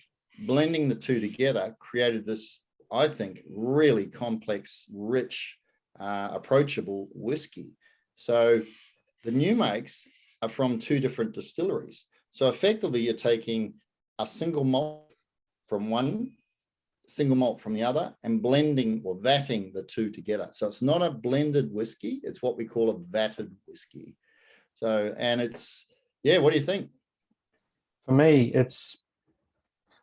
Blending the two together created this, I think, really complex, rich, approachable whiskey. So the new makes are from 2 different distilleries. So effectively, you're taking a single malt from one, single malt from the other, and blending or vatting the 2 together. So it's not a blended whiskey. It's what we call a vatted whiskey. So, and it's, yeah, what do you think? For me,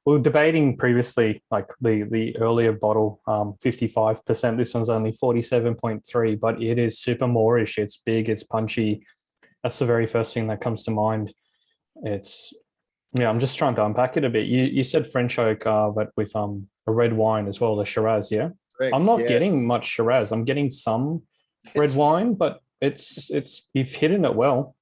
we were debating previously, like the earlier bottle, 55%. This one's only 47.3, but it is super moreish. It's big, it's punchy. That's the very first thing that comes to mind. I'm just trying to unpack it a bit. You said French oak, but with a red wine as well, the Shiraz, yeah? Correct, I'm not yeah. getting much Shiraz. I'm getting some red wine, but it's you've hidden it well.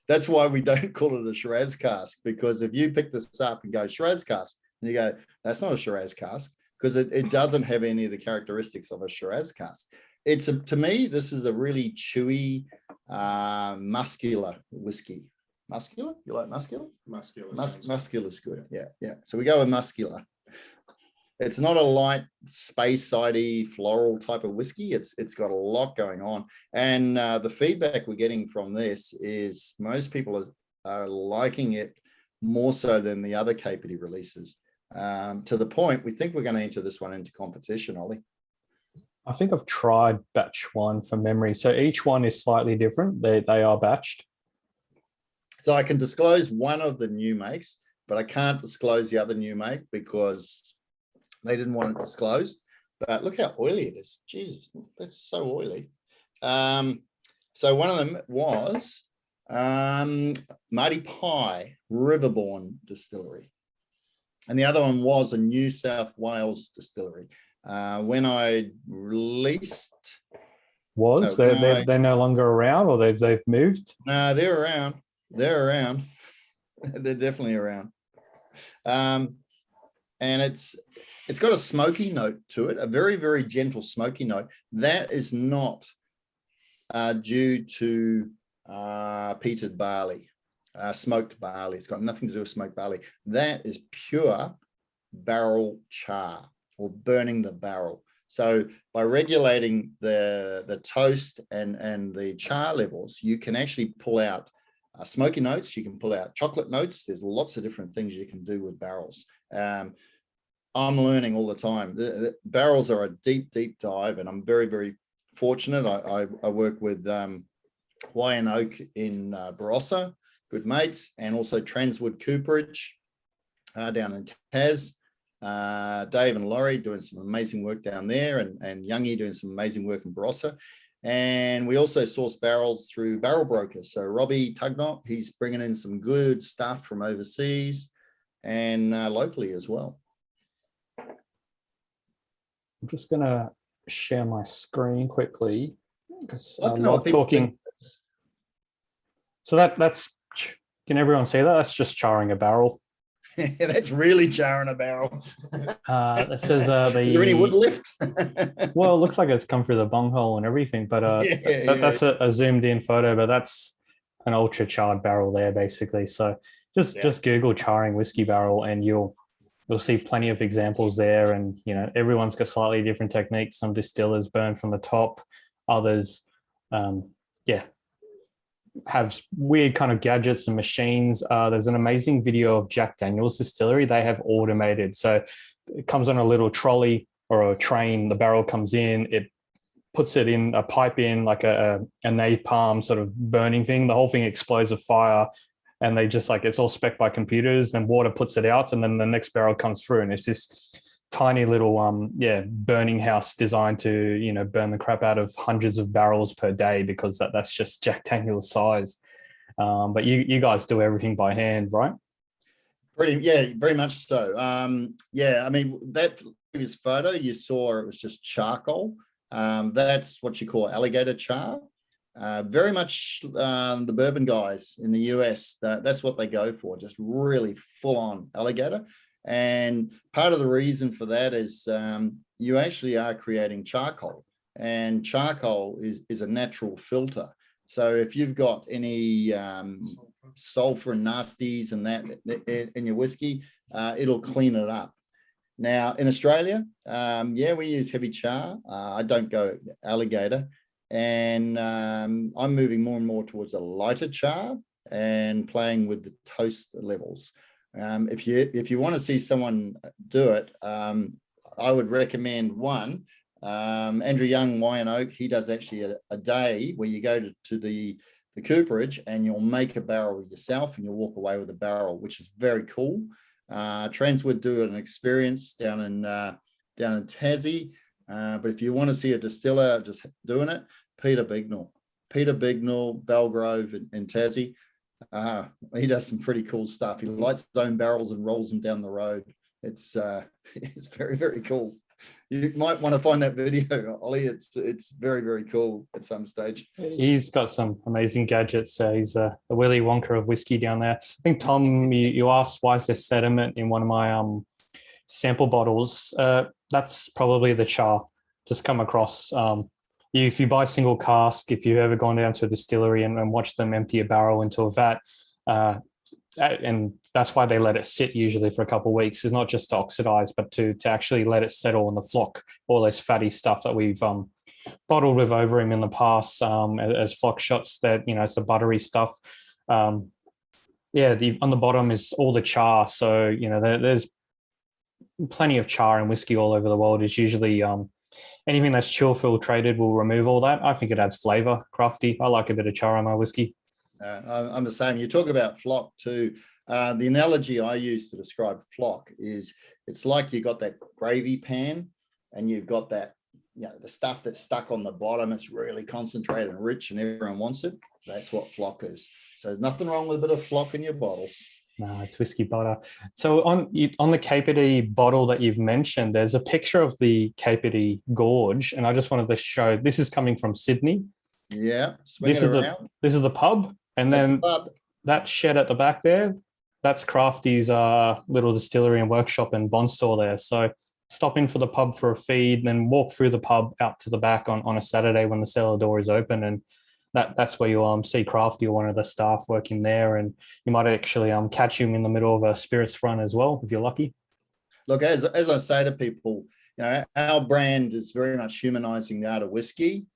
That's why we don't call it a Shiraz cask, because if you pick this up and go Shiraz cask, and you go, that's not a Shiraz cask, because it doesn't have any of the characteristics of a Shiraz cask. To me, this is a really chewy, muscular whiskey. Muscular? You like muscular? Muscular. Muscular is good. Yeah. So we go with muscular. It's not a light, space-sidey, floral type of whiskey. It's got a lot going on. And the feedback we're getting from this is most people are liking it more so than the other Capertee releases. To the point, we think we're going to enter this one into competition, Ollie. I think I've tried batch 1 from memory. So each one is slightly different. They are batched. So I can disclose one of the new makes, but I can't disclose the other new make because they didn't want it disclosed. But look how oily it is. Jesus, that's so oily. So one of them was Marty Pie, Riverbourne Distillery. And the other one was a New South Wales distillery. When I released... They're no longer around, or they've moved? No, they're around. They're around. They're definitely around. and it's got a smoky note to it, a very, very gentle smoky note. That is not due to peated barley, smoked barley. It's got nothing to do with smoked barley. That is pure barrel char, or burning the barrel. So by regulating the toast and the char levels, you can actually pull out smoky notes. You can pull out chocolate notes. There's lots of different things you can do with barrels. I'm learning all the time. The barrels are a deep, deep dive, and I'm very, very fortunate. I work with Wine Oak in Barossa, good mates, and also Transwood Cooperage down in Tas. Dave and Laurie doing some amazing work down there, and Youngie doing some amazing work in Barossa. And we also source barrels through barrel brokers. So Robbie Tugnott, he's bringing in some good stuff from overseas and locally as well. I'm just going to share my screen quickly because I I don't know what love people talking. think. So that's, can everyone see that? That's just charring a barrel. That's really charring a barrel. This is Is there any wood left? well, it looks like it's come through the bung hole and everything, but that's a zoomed in photo, but that's an ultra charred barrel there basically. So just Google charring whiskey barrel and you'll see plenty of examples there. And everyone's got slightly different techniques. Some distillers burn from the top, others have weird kind of gadgets and machines. There's an amazing video of Jack Daniel's distillery. They have automated, so it comes on a little trolley or a train. The barrel comes in, it puts it in a pipe in like a napalm sort of burning thing. The whole thing explodes with fire, and they just it's all spec'd by computers. Then water puts it out, and then the next barrel comes through, and it's this tiny little burning house designed to burn the crap out of hundreds of barrels per day, because that's just Jack Daniel's size. But you guys do everything by hand, right? Very much so. I mean, that previous photo you saw, it was just charcoal. That's what you call alligator char. Very much the bourbon guys in the US, that's what they go for, just really full on alligator. And part of the reason for that is you actually are creating charcoal, and charcoal is a natural filter. So if you've got any sulfur and nasties and that in your whiskey, it'll clean it up. Now in Australia, we use heavy char. I don't go alligator, and I'm moving more and more towards a lighter char and playing with the toast levels. If you want to see someone do it, I would recommend one. Andrew Young, Wine Oak, he does actually a day where you go to the cooperage and you'll make a barrel yourself and you'll walk away with a barrel, which is very cool. Transwood do an experience down in Tassie. But if you want to see a distiller just doing it, Peter Bignell, Belgrove in Tassie. He does some pretty cool stuff. He lights his own barrels and rolls them down the road. It's very, very cool. You might want to find that video, Ollie. It's very, very cool at some stage. He's got some amazing gadgets. He's a Willy Wonka of whiskey down there. I think, Tom, you asked why is there sediment in one of my sample bottles. That's probably the char just come across. If you buy single cask, if you've ever gone down to a distillery and watched them empty a barrel into a vat, and that's why they let it sit usually for a couple of weeks, is not just to oxidize, but to actually let it settle in the flock, all this fatty stuff that we've bottled with over him in the past as flock shots, that it's the buttery stuff. On the bottom is all the char. So there's plenty of char and whiskey all over the world. Is usually anything that's chill filtrated will remove all that. I think it adds flavor. Crafty. I like a bit of char on my whiskey. I'm the same. You talk about flock too. The analogy I use to describe flock is it's like you got that gravy pan and you've got that, the stuff that's stuck on the bottom. It's really concentrated and rich and everyone wants it. That's what flock is. So there's nothing wrong with a bit of flock in your bottles. No, it's whiskey butter. So on the Capertee bottle that you've mentioned, there's a picture of the Capertee Gorge, and I just wanted to show. This is coming from Sydney. Yeah, This is the pub, and then that shed at the back there. That's Crafty's little distillery and workshop and bond store there. So stop in for the pub for a feed, then walk through the pub out to the back on a Saturday when the cellar door is open, and that's where you'll see Crafty or one of the staff working there, and you might actually catch him in the middle of a spirits run as well if you're lucky. Look, as I say to people, our brand is very much humanizing the art of whiskey,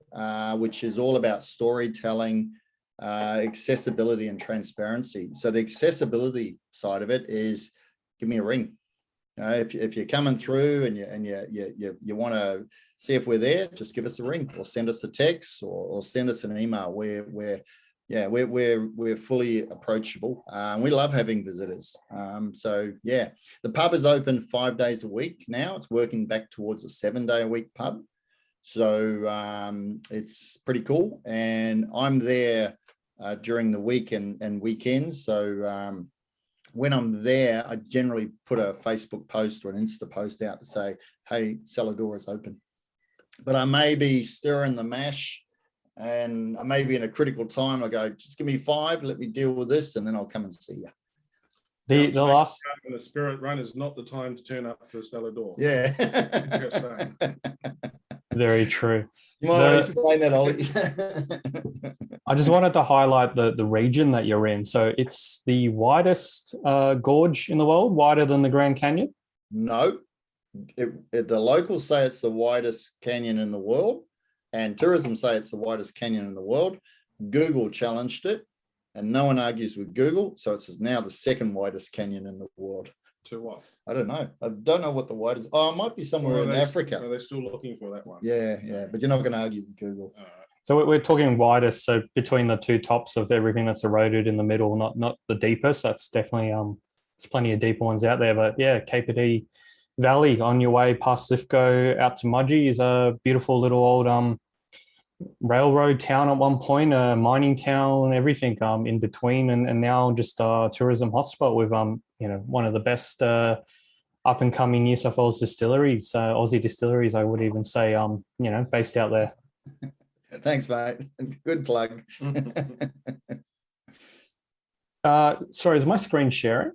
which is all about storytelling, accessibility and transparency. So the accessibility side of it is give me a ring. If you're coming through and you want to see if we're there, just give us a ring or send us a text or send us an email. We're fully approachable. We love having visitors. So yeah, the pub is open 5 days a week now. It's working back towards a 7-day-a-week pub. So it's pretty cool. And I'm there during the week and weekends. So when I'm there, I generally put a Facebook post or an Insta post out to say, hey, cellar door is open. But I may be stirring the mash and I may be in a critical time. I go, just give me 5, let me deal with this, and then I'll come and see you. The last The spirit run is not the time to turn up for the cellar door. Yeah. Just saying. very true. You might want to explain that, Ollie. I just wanted to highlight the region that you're in. So it's the widest gorge in the world, wider than the Grand Canyon. No, the locals say it's the widest canyon in the world, and tourism say it's the widest canyon in the world. Google challenged it, and no one argues with Google. So it's now the second widest canyon in the world. To what? I don't know. I don't know what the widest. Oh, it might be somewhere in Africa. So they're still looking for that one. Yeah. But you're not going to argue with Google. All right. So we're talking widest, so between the two tops of everything that's eroded in the middle, not the deepest. That's definitely there's plenty of deeper ones out there. But yeah, Capertee Valley on your way past Lithgow out to Mudgee is a beautiful little old railroad town at one point, a mining town, everything in between, and now just a tourism hotspot with one of the best up and coming New South Wales distilleries, Aussie distilleries, I would even say, based out there. Thanks, mate. Good plug. Sorry, is my screen sharing?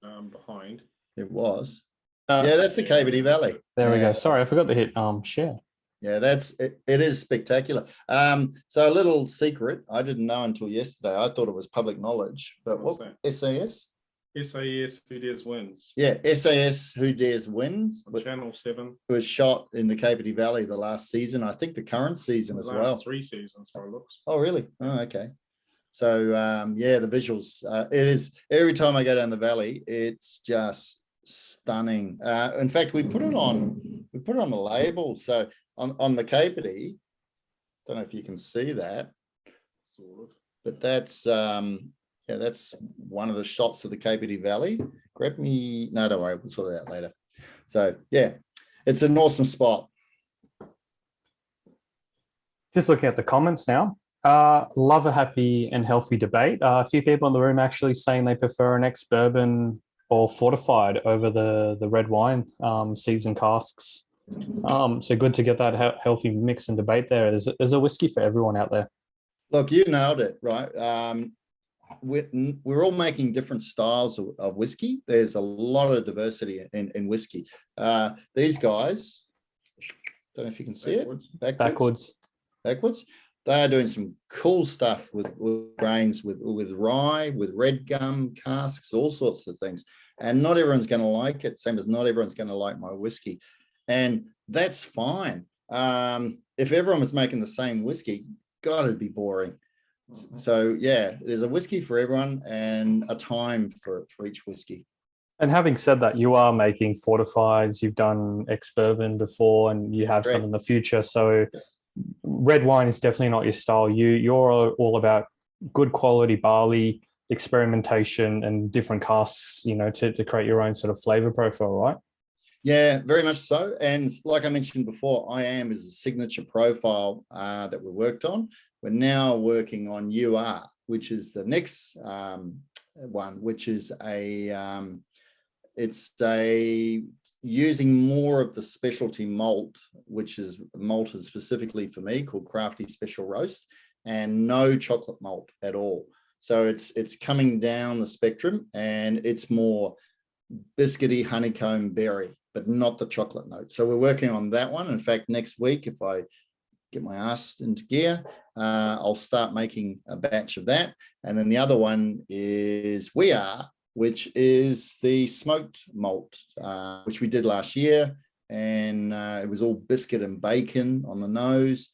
Behind. It was. Yeah, that's the Capertee Valley. There we go. Sorry, I forgot to hit share. Yeah, it is spectacular. So a little secret, I didn't know until yesterday. I thought it was public knowledge, but what SAS? SAS Who Dares Wins. Yeah, SAS Who Dares Wins. On Channel 7. It was shot in the Capertee Valley the last season. I think the current season as well. 3 seasons, by looks. Oh, really? Oh, okay. So the visuals. It is every time I go down the valley, it's just stunning. In fact, we put it on the label. So on the Capertee, don't know if you can see that, Sort of. but that's that's one of the shots of the Capertee Valley. Grab me. No, don't worry. We'll sort it out later. So yeah, it's an awesome spot. Just looking at the comments now. Love a happy and healthy debate. A few people in the room actually saying they prefer an ex-bourbon or fortified over the red wine seasoned casks. So good to get that healthy mix and debate there. There's a whiskey for everyone out there. Look, you nailed it, right? We're all making different styles of whiskey. There's a lot of diversity in whiskey. These guys, don't know if you can see it. Backwards. They are doing some cool stuff with grains, with rye, with red gum, casks, all sorts of things. And not everyone's going to like it, same as not everyone's going to like my whiskey. And that's fine. If everyone was making the same whiskey, God, it'd be boring. So yeah, there's a whiskey for everyone and a time for each whiskey. And having said that, you are making fortifieds, you've done ex-bourbon before, and you have some in the future. So red wine is definitely not your style. You're all about good quality barley, experimentation, and different casks, to create your own sort of flavor profile, right? Yeah, very much so. And like I mentioned before, I Am is a signature profile that we worked on. We're now working on UR, which is the next one, which is using more of the specialty malt, which is malted specifically for me, called Crafty Special Roast, and no chocolate malt at all. So it's coming down the spectrum, and it's more biscuity honeycomb berry, but not the chocolate note. So we're working on that one. In fact, next week, if I get my ass into gear, I'll start making a batch of that. And then the other one is which is the smoked malt, which we did last year. And it was all biscuit and bacon on the nose,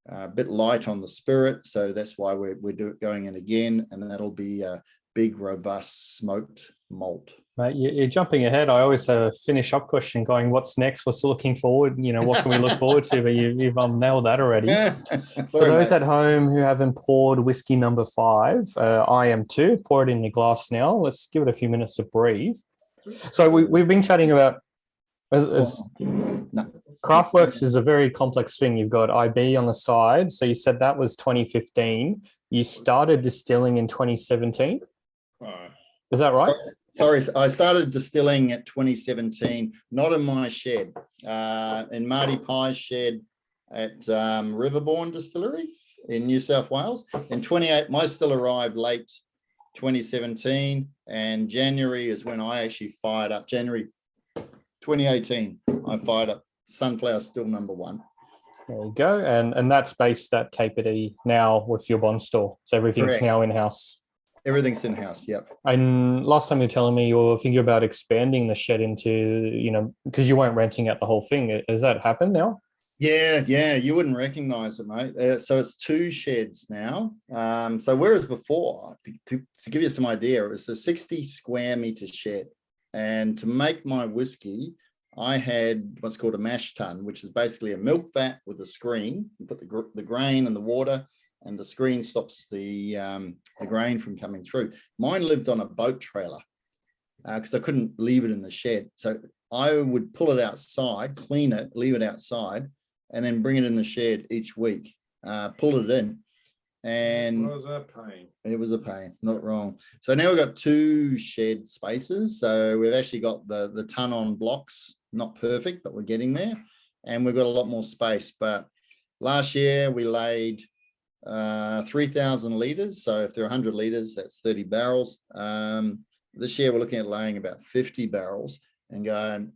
a bit light on the spirit. So that's why we're going in again. And that'll be a big, robust smoked malt. Mate, you're jumping ahead. I always have a finish up question going, what's next? What's looking forward? What can we look forward to? But you've nailed that already. For those at home who haven't poured whiskey number 5, I am too. Pour it in your glass now. Let's give it a few minutes to breathe. So we've been chatting about Craft Works is a very complex thing. You've got IB on the side. So you said that was 2015. You started distilling in 2017. Is that right? Sorry, I started distilling at 2017, not in my shed, in Marty Pye's shed at Riverbourne Distillery in New South Wales. In 28, my still arrived late 2017, and January is when I actually fired up. January 2018, I fired up Sunflower Still number 1. There you go, and that's based at Capertee now with your bond store. So everything's Correct. now in house. Everything's in house. Yep. And last time you were telling me you were thinking about expanding the shed into, because you weren't renting out the whole thing. Has that happened now? Yeah, you wouldn't recognize it, mate. So it's 2 sheds now. So whereas before, to give you some idea, it was a 60 square meter shed. And to make my whiskey, I had what's called a mash tun, which is basically a milk vat with a screen. You put the grain and the water, and the screen stops the grain from coming through. Mine lived on a boat trailer because I couldn't leave it in the shed. So I would pull it outside, clean it, leave it outside, and then bring it in the shed each week, pull it in. And what was that pain? It was a pain, not wrong. So now we've got 2 shed spaces. So we've actually got the ton on blocks, not perfect, but we're getting there. And we've got a lot more space. But last year we laid 3,000 litres. So if they're 100 litres, that's 30 barrels. This year we're looking at laying about 50 barrels and going,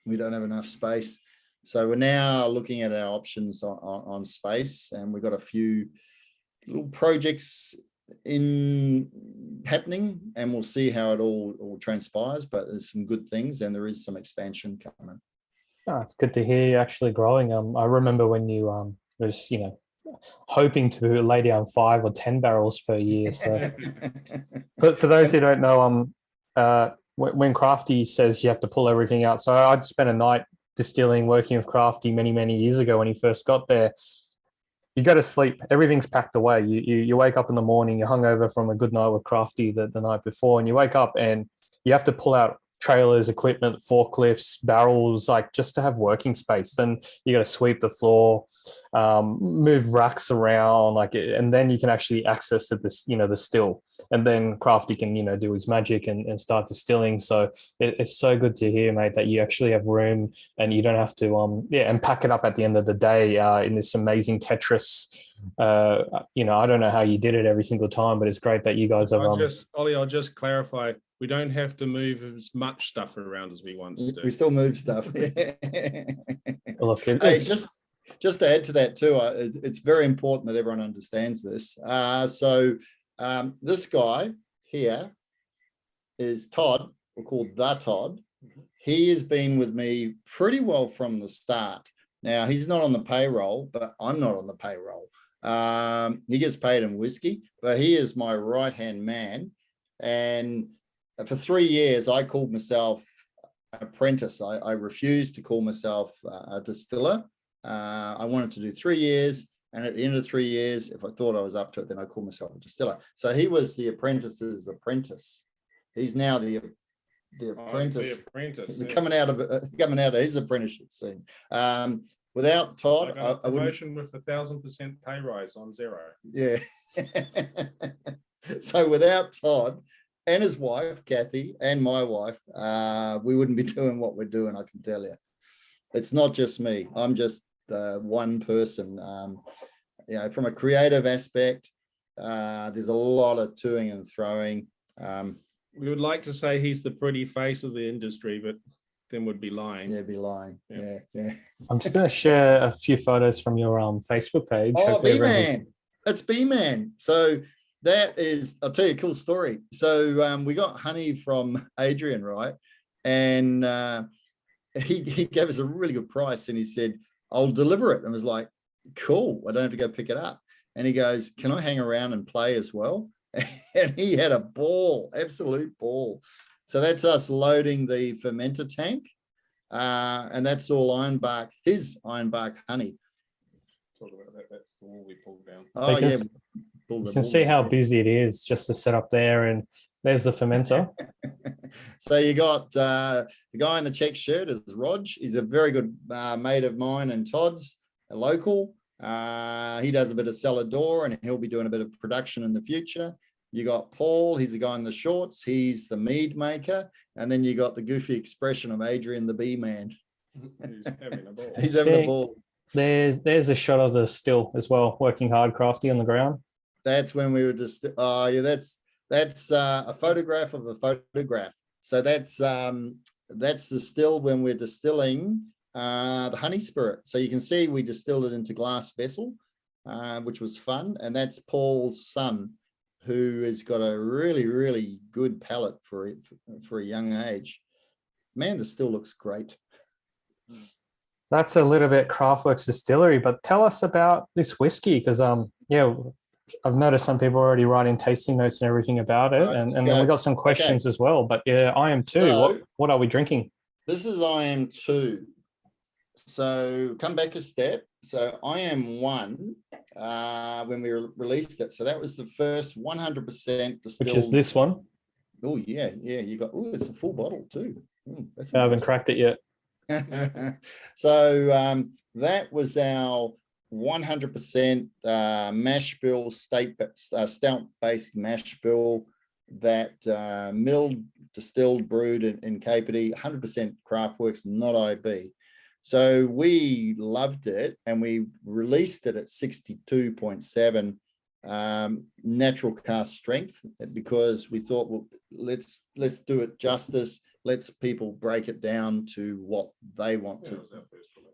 we don't have enough space. So we're now looking at our options on space, and we've got a few little projects happening, and we'll see how it all transpires. But there's some good things, and there is some expansion coming. Oh, it's good to hear you actually growing. I remember when you was hoping to lay down 5 or 10 barrels per year. So for those who don't know, when Crafty says you have to pull everything out, so I'd spent a night distilling, working with Crafty many years ago when he first got there. You go to sleep, everything's packed away. You wake up in the morning, you're hungover from a good night with Crafty the night before, and you wake up and you have to pull out trailers, equipment, forklifts, barrels, just to have working space. Then you got to sweep the floor, move racks around, and then you can actually access to this, the still. And then Crafty can, do his magic and start distilling. So it's so good to hear, mate, that you actually have room and you don't have to, and pack it up at the end of the day in this amazing Tetris. I don't know how you did it every single time, but it's great that you guys have. Ollie, I'll just clarify. We don't have to move as much stuff around as we once did. We still move stuff. Look, hey, just to add to that too, it's very important that everyone understands this. So this guy here is Todd, we're called the Todd. He has been with me pretty well from the start. Now, he's not on the payroll, but I'm not on the payroll. He gets paid in whiskey, but he is my right-hand man. And for 3 years, I called myself an apprentice. I refused to call myself a distiller. I wanted to do 3 years. And at the end of 3 years, if I thought I was up to it, then I called myself a distiller. So he was the apprentice's apprentice. He's now the apprentice. Coming out of his apprenticeship scene. Without Todd, I wouldn't. Promotion with 1,000% pay rise on 0. Yeah. So without Todd and his wife, Kathy, and my wife, we wouldn't be doing what we're doing, I can tell you. It's not just me. I'm just one person. From a creative aspect, There's a lot of toing and throwing. We would like to say he's the pretty face of the industry, but then would be lying. Yeah, be lying. Yeah. I'm just going to share a few photos from your Facebook page. Oh, Hopefully everyone can- B-Man. That's B-Man. So that is, I'll tell you a cool story. So we got honey from Adrian, right? And he gave us a really good price, and he said, I'll deliver it. And I was like, cool, I don't have to go pick it up. And he goes, can I hang around and play as well? And he had a ball, absolute ball. So that's us loading the fermenter tank. And that's all ironbark, his ironbark honey. Talk about that. That's the wall we pulled down. Oh, Because yeah. You can see how busy it is just to set up there, and there's the fermenter. So you got the guy in the check shirt is Rog. He's a very good mate of mine and Todd's, a local. He does a bit of cellar door, and he'll be doing a bit of production in the future. You got Paul, he's the guy in the shorts. He's the mead maker. And then you got the goofy expression of Adrian, the B-Man. He's having a ball. He's having a ball. There's a shot of the still as well, working hard, Crafty on the ground. That's when we were just, oh yeah, that's a photograph of a photograph. So that's the still when we're distilling the honey spirit. So you can see we distilled it into glass vessel, which was fun. And that's Paul's son, who has got a really, really good palate for a young age. Man, the still looks great. That's a little bit Craft Works Distillery, but tell us about this whiskey, because yeah, I've noticed some people are already writing tasting notes and everything about it, Right, and then we got some questions as well. But yeah, I am too. So, what are we drinking? This is IM2. So come back a step. So IM1, when we released it, so that was the first 100% distilled. Which is this one. Oh yeah, you got. Oh, it's a full bottle too. That's I haven't cracked it yet. So that was our 100% mash bill, stout-based mash bill that milled, distilled, brewed in Capertee, 100% Craft Works, not IB. So we loved it, and we released it at 62.7 natural cask strength, because we thought, well, let's do it justice. Let's people break it down to what they want to.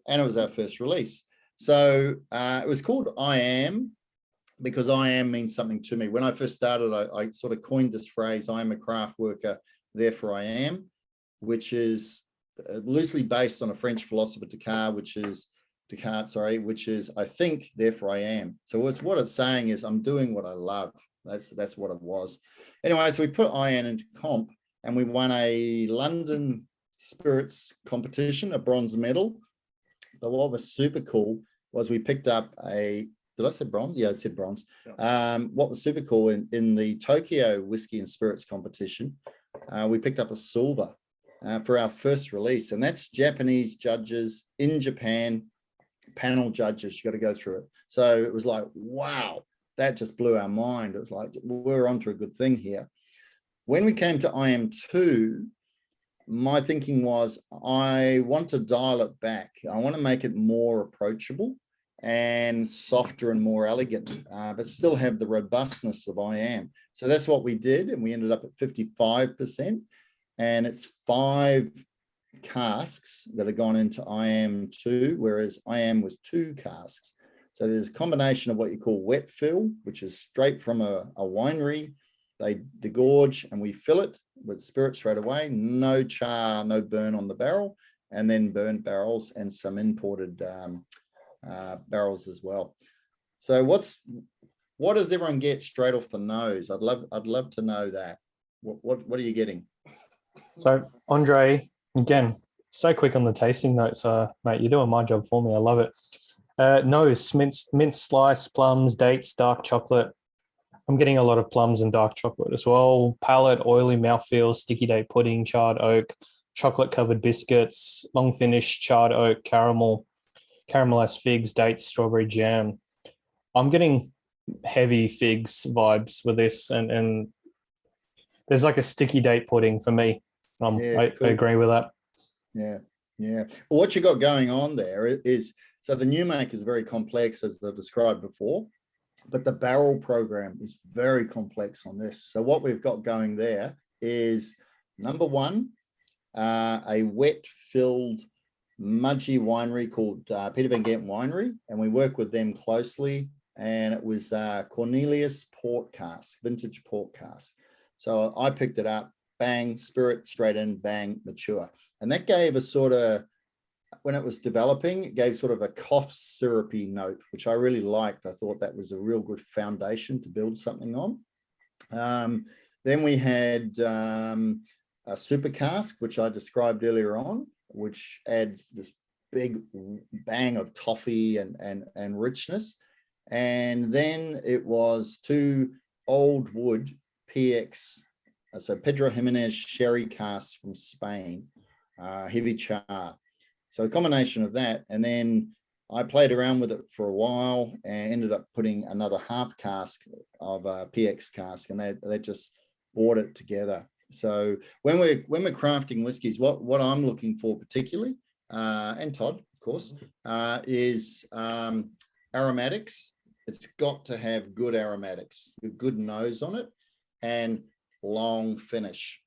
And it was our first release. So it was called I Am, because I am means something to me. When I first started, I sort of coined this phrase, I am a craft worker, therefore I am, which is loosely based on a French philosopher, Descartes, which is I think, therefore I am. So what it's saying is I'm doing what I love. That's what it was. Anyway, so we put IN into comp, and we won a London spirits competition, a bronze medal. But what was super cool was we picked up did I say bronze? Yeah, I said bronze. Yeah. What was super cool in the Tokyo whiskey and spirits competition, we picked up a silver for our first release. And that's Japanese judges in Japan, panel judges. You got to go through it. So it was like, wow, that just blew our mind. It was like, we're onto a good thing here. When we came to IM2, my thinking was, I want to dial it back. I want to make it more approachable and softer and more elegant, but still have the robustness of I Am. So that's what we did, and we ended up at 55%, and it's 5 casks that have gone into IM2, whereas I Am was 2 casks. So there's a combination of what you call wet fill, which is straight from a winery. They degorge and we fill it with spirit straight away. No char, no burn on the barrel, and then burnt barrels and some imported barrels as well. So what does everyone get straight off the nose? I'd love to know that. What are you getting? So Andre, again, so quick on the tasting notes, mate. You're doing my job for me. I love it. Nose, mint slice, plums, dates, dark chocolate. I'm getting a lot of plums and dark chocolate as well. Palate, oily mouthfeel, sticky date pudding, charred oak, chocolate covered biscuits, long finish, charred oak, caramel, caramelized figs, dates, strawberry jam. I'm getting heavy figs vibes with this, and there's like a sticky date pudding for me. I agree with that. Yeah. Well, what you got going on there is, so the new make is very complex, as I've described before. But the barrel program is very complex on this. So what we've got going there is, number one, a wet-filled Mudgee winery called Peter Van Gent Winery, and we work with them closely. And it was Cornelius port cask, vintage port cask. So I picked it up, bang, spirit straight in, bang, mature. And that gave a sort of, when it was developing, it gave sort of a cough syrupy note, which I really liked. I thought that was a real good foundation to build something on. Then we had a super cask, which I described earlier on, which adds this big bang of toffee and richness. And then it was 2 old wood PX, so Pedro Jimenez sherry casks from Spain, heavy char. So a combination of that. And then I played around with it for a while and ended up putting another half cask of PX cask, and they just brought it together. So when we're crafting whiskies, what I'm looking for particularly, and Todd, of course, is aromatics. It's got to have good aromatics, a good nose on it, and long finish.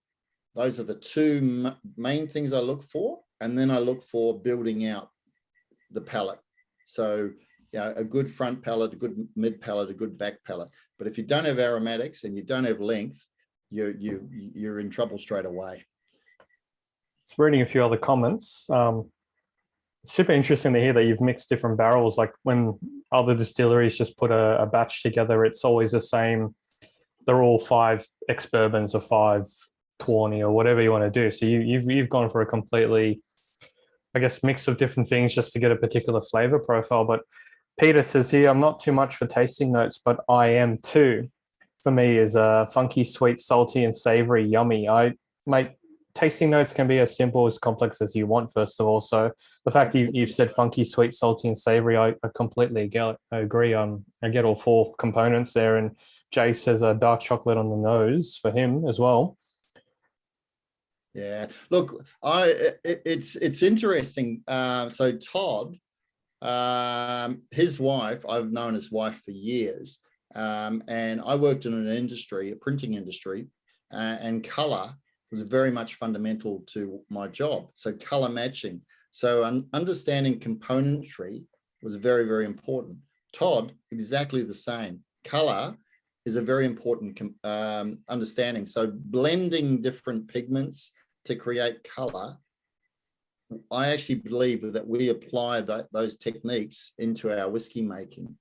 Those are the 2 main things I look for. And then I look for building out the palate. So, a good front palate, a good mid palate, a good back palate. But if you don't have aromatics and you don't have length, you're in trouble straight away. It's reading a few other comments. Super interesting to hear that you've mixed different barrels. Like when other distilleries just put a batch together, it's always the same. They're all 5 ex-bourbons or 5 tawny or whatever you want to do. So you've gone for a completely, I guess, mix of different things just to get a particular flavor profile. But Peter says here, I'm not too much for tasting notes, but I am too. For me is funky, sweet, salty, and savory, yummy. Tasting notes can be as simple as complex as you want, first of all. So the fact you've said funky, sweet, salty, and savory, I completely agree. I get all 4 components there. And Jay says a dark chocolate on the nose for him as well. Yeah, look, it's interesting. So Todd, his wife, I've known his wife for years, and I worked in an industry, a printing industry, and color was very much fundamental to my job. So color matching. So understanding componentry was very, very important. Todd, exactly the same. Color is a very important understanding. So blending different pigments to create color, I actually believe that we apply those techniques into our whiskey making.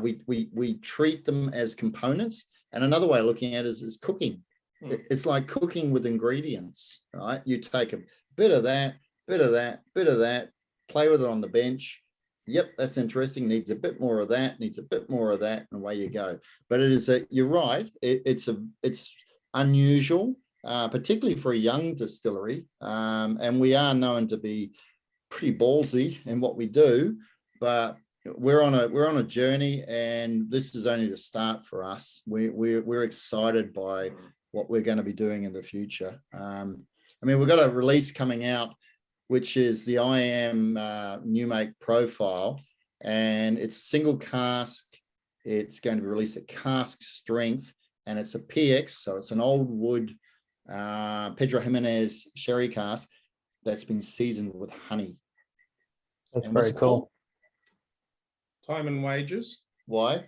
We treat them as components. And another way of looking at it is cooking. It's like cooking with ingredients, right? You take a bit of that, bit of that, bit of that, play with it on the bench. Yep, that's interesting. Needs a bit more of that, needs a bit more of that, and away you go. But it is you're right. It's unusual, particularly for a young distillery. And we are known to be pretty ballsy in what we do, but we're on a journey, and this is only the start for us. We're excited by what we're going to be doing in the future. We've got a release coming out, which is the IM new make profile, and it's single cask. It's going to be released at cask strength, and it's a PX, so it's an old wood Pedro Jimenez sherry cask that's been seasoned with honey. That's very cool. Time and wages. Why?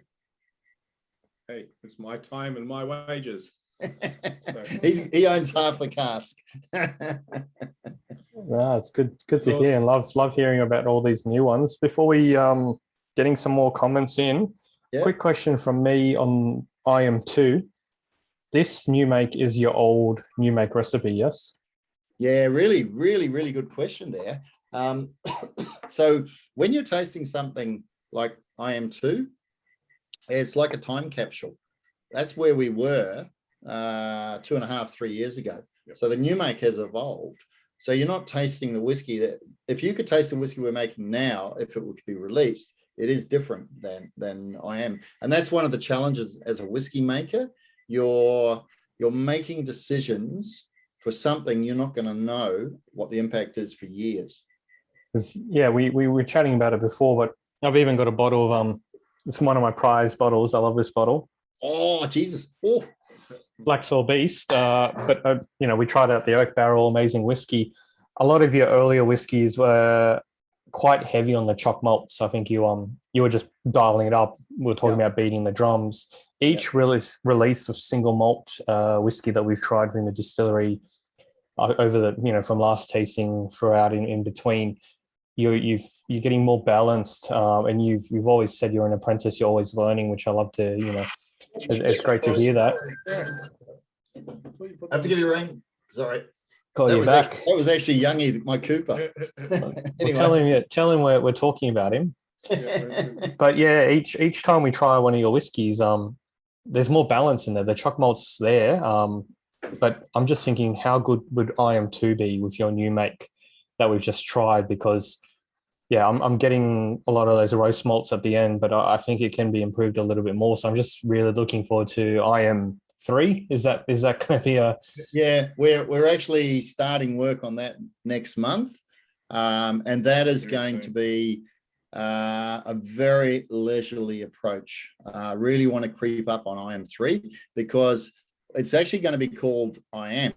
Hey, it's my time and my wages. He owns half the cask. It's good to hear, and love hearing about all these new ones. Before we getting some more comments in, quick question from me on IM2. This new make is your old new make recipe, yes? Yeah, really, really, really good question there. So when you're tasting something like IM2, it's like a time capsule. That's where we were 2.5-3 years ago. Yep. So the new make has evolved. So you're not tasting the whiskey that, if you could taste the whiskey we're making now, if it would be released, it is different than I am. And that's one of the challenges as a whiskey maker. You're making decisions for something you're not going to know what the impact is for years. Yeah, we were chatting about it before, but I've even got a bottle of It's one of my prized bottles. I love this bottle. Oh, Jesus. Oh, Black Soul Beast. We tried out the oak barrel, amazing whiskey. A lot of your earlier whiskeys were quite heavy on the chock malts. I think you were just dialing it up. We were talking about beating the drums. Each release of single malt whiskey that we've tried from the distillery over the from last tasting throughout in between, you're getting more balanced, and you've always said you're an apprentice. You're always learning, which I love to It's great to hear that. I have to give you a ring. Sorry. Call you back. That was actually Youngie, my Cooper. Well, tell him we're talking about him. But yeah, each time we try one of your whiskeys, there's more balance in there. The chock malt's there, but I'm just thinking, how good would IM2 be with your new make that we've just tried? Because I'm getting a lot of those roast malts at the end, but I think it can be improved a little bit more. So I'm just really looking forward to IM3. Is that going to be a? Yeah, we're actually starting work on that next month, and that is going to be a very leisurely approach. Really want to creep up on IM3 because it's actually going to be called IM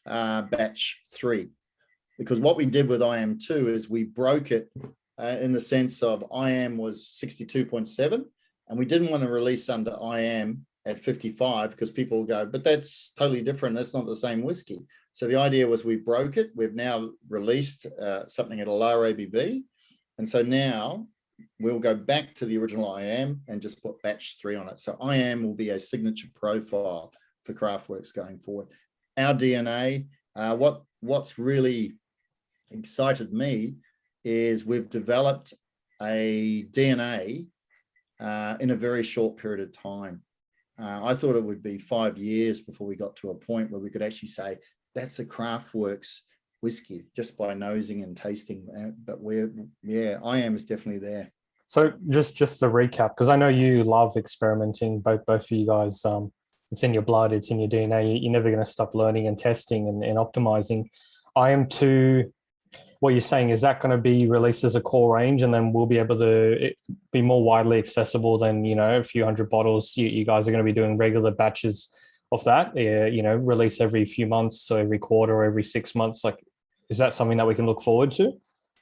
batch 3. Because what we did with IM2 is we broke it in the sense of IM was 62.7, and we didn't want to release under IM at 55 because people will go, but that's totally different. That's not the same whiskey. So the idea was we broke it. We've now released something at a lower ABV. And so now we'll go back to the original IM and just put batch 3 on it. So IM will be a signature profile for Craft Works going forward. Our DNA, what's really excited me is we've developed a DNA in a very short period of time. I thought it would be 5 years before we got to a point where we could actually say that's a Craft Works whiskey just by nosing and tasting. But IM is definitely there. So just to recap, because I know you love experimenting, both of you guys. It's in your blood, it's in your DNA. You're never going to stop learning and testing and optimizing. IM2, what you're saying, is that going to be released as a core range, and then we'll be able to be more widely accessible than a few hundred bottles. You guys are going to be doing regular batches of that, release every few months, so every quarter or every 6 months. Like, is that something that we can look forward to?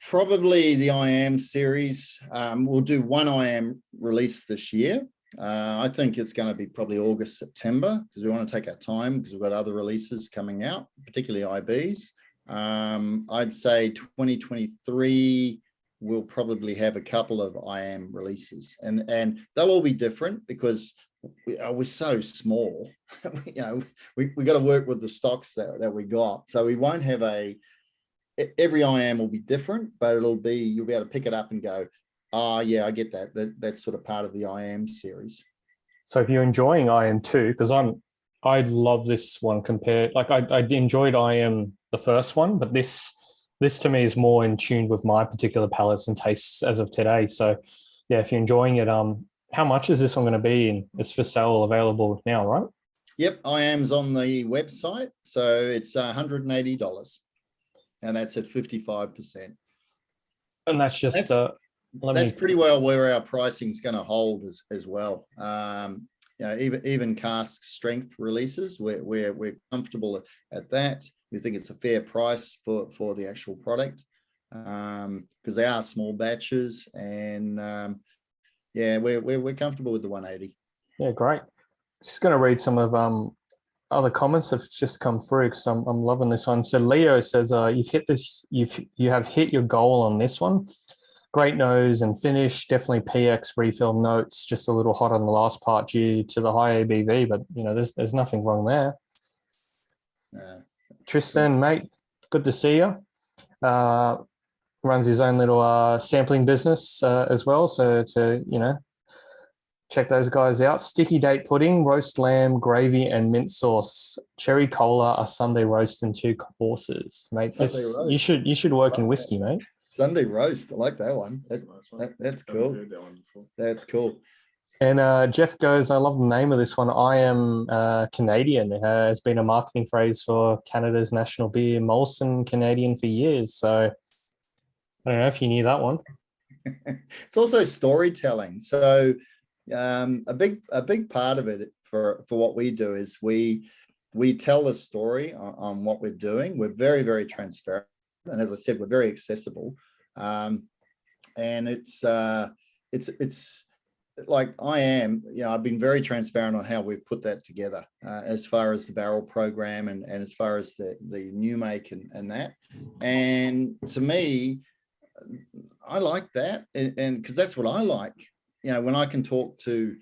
Probably the IM series. We'll do one IM release this year. I think it's going to be probably August, September, because we want to take our time because we've got other releases coming out, particularly IBs. I'd say 2023 we'll probably have a couple of IM releases, and they'll all be different because we're so small. we got to work with the stocks that we got, so we won't have every IM will be different, but you'll be able to pick it up and go, oh yeah, I get that. That's sort of part of the IM series. So if you're enjoying IM2, because I love this one compared, like I enjoyed IM the first one, but this to me is more in tune with my particular palates and tastes as of today. So yeah, if you're enjoying it, how much is this one going to be? And it's for sale, available now, right? Yep, IM's on the website, so it's $180, and that's at 55%. And that's just that's pretty well where our pricing is going to hold as well. Even cask strength releases, we're comfortable at that. We think it's a fair price for the actual product because they are small batches, and we're comfortable with the 180. Yeah, great. Just going to read some of other comments that have just come through because I'm loving this one. So Leo says, you have hit your goal on this one. Great nose and finish, definitely PX refill notes, just a little hot on the last part due to the high ABV, but there's nothing wrong there. Tristan, mate, good to see you. Runs his own little sampling business as well, so to check those guys out. Sticky date pudding, roast lamb, gravy, and mint sauce. Cherry cola, a Sunday roast, and 2 courses, mate. You should work in whiskey, mate. Sunday roast, I like that one. That's cool. That's cool. And Jeff goes, I love the name of this one. I am Canadian. It has been a marketing phrase for Canada's national beer, Molson Canadian, for years. So I don't know if you knew that one. It's also storytelling. So a big part of it for what we do is we tell the story on what we're doing. We're very, very transparent, and as I said, we're very accessible. And it's like I've been very transparent on how we've put that together as far as the barrel program and as far as the new make and that. And to me, I like that, and because that's what I like. When I can talk to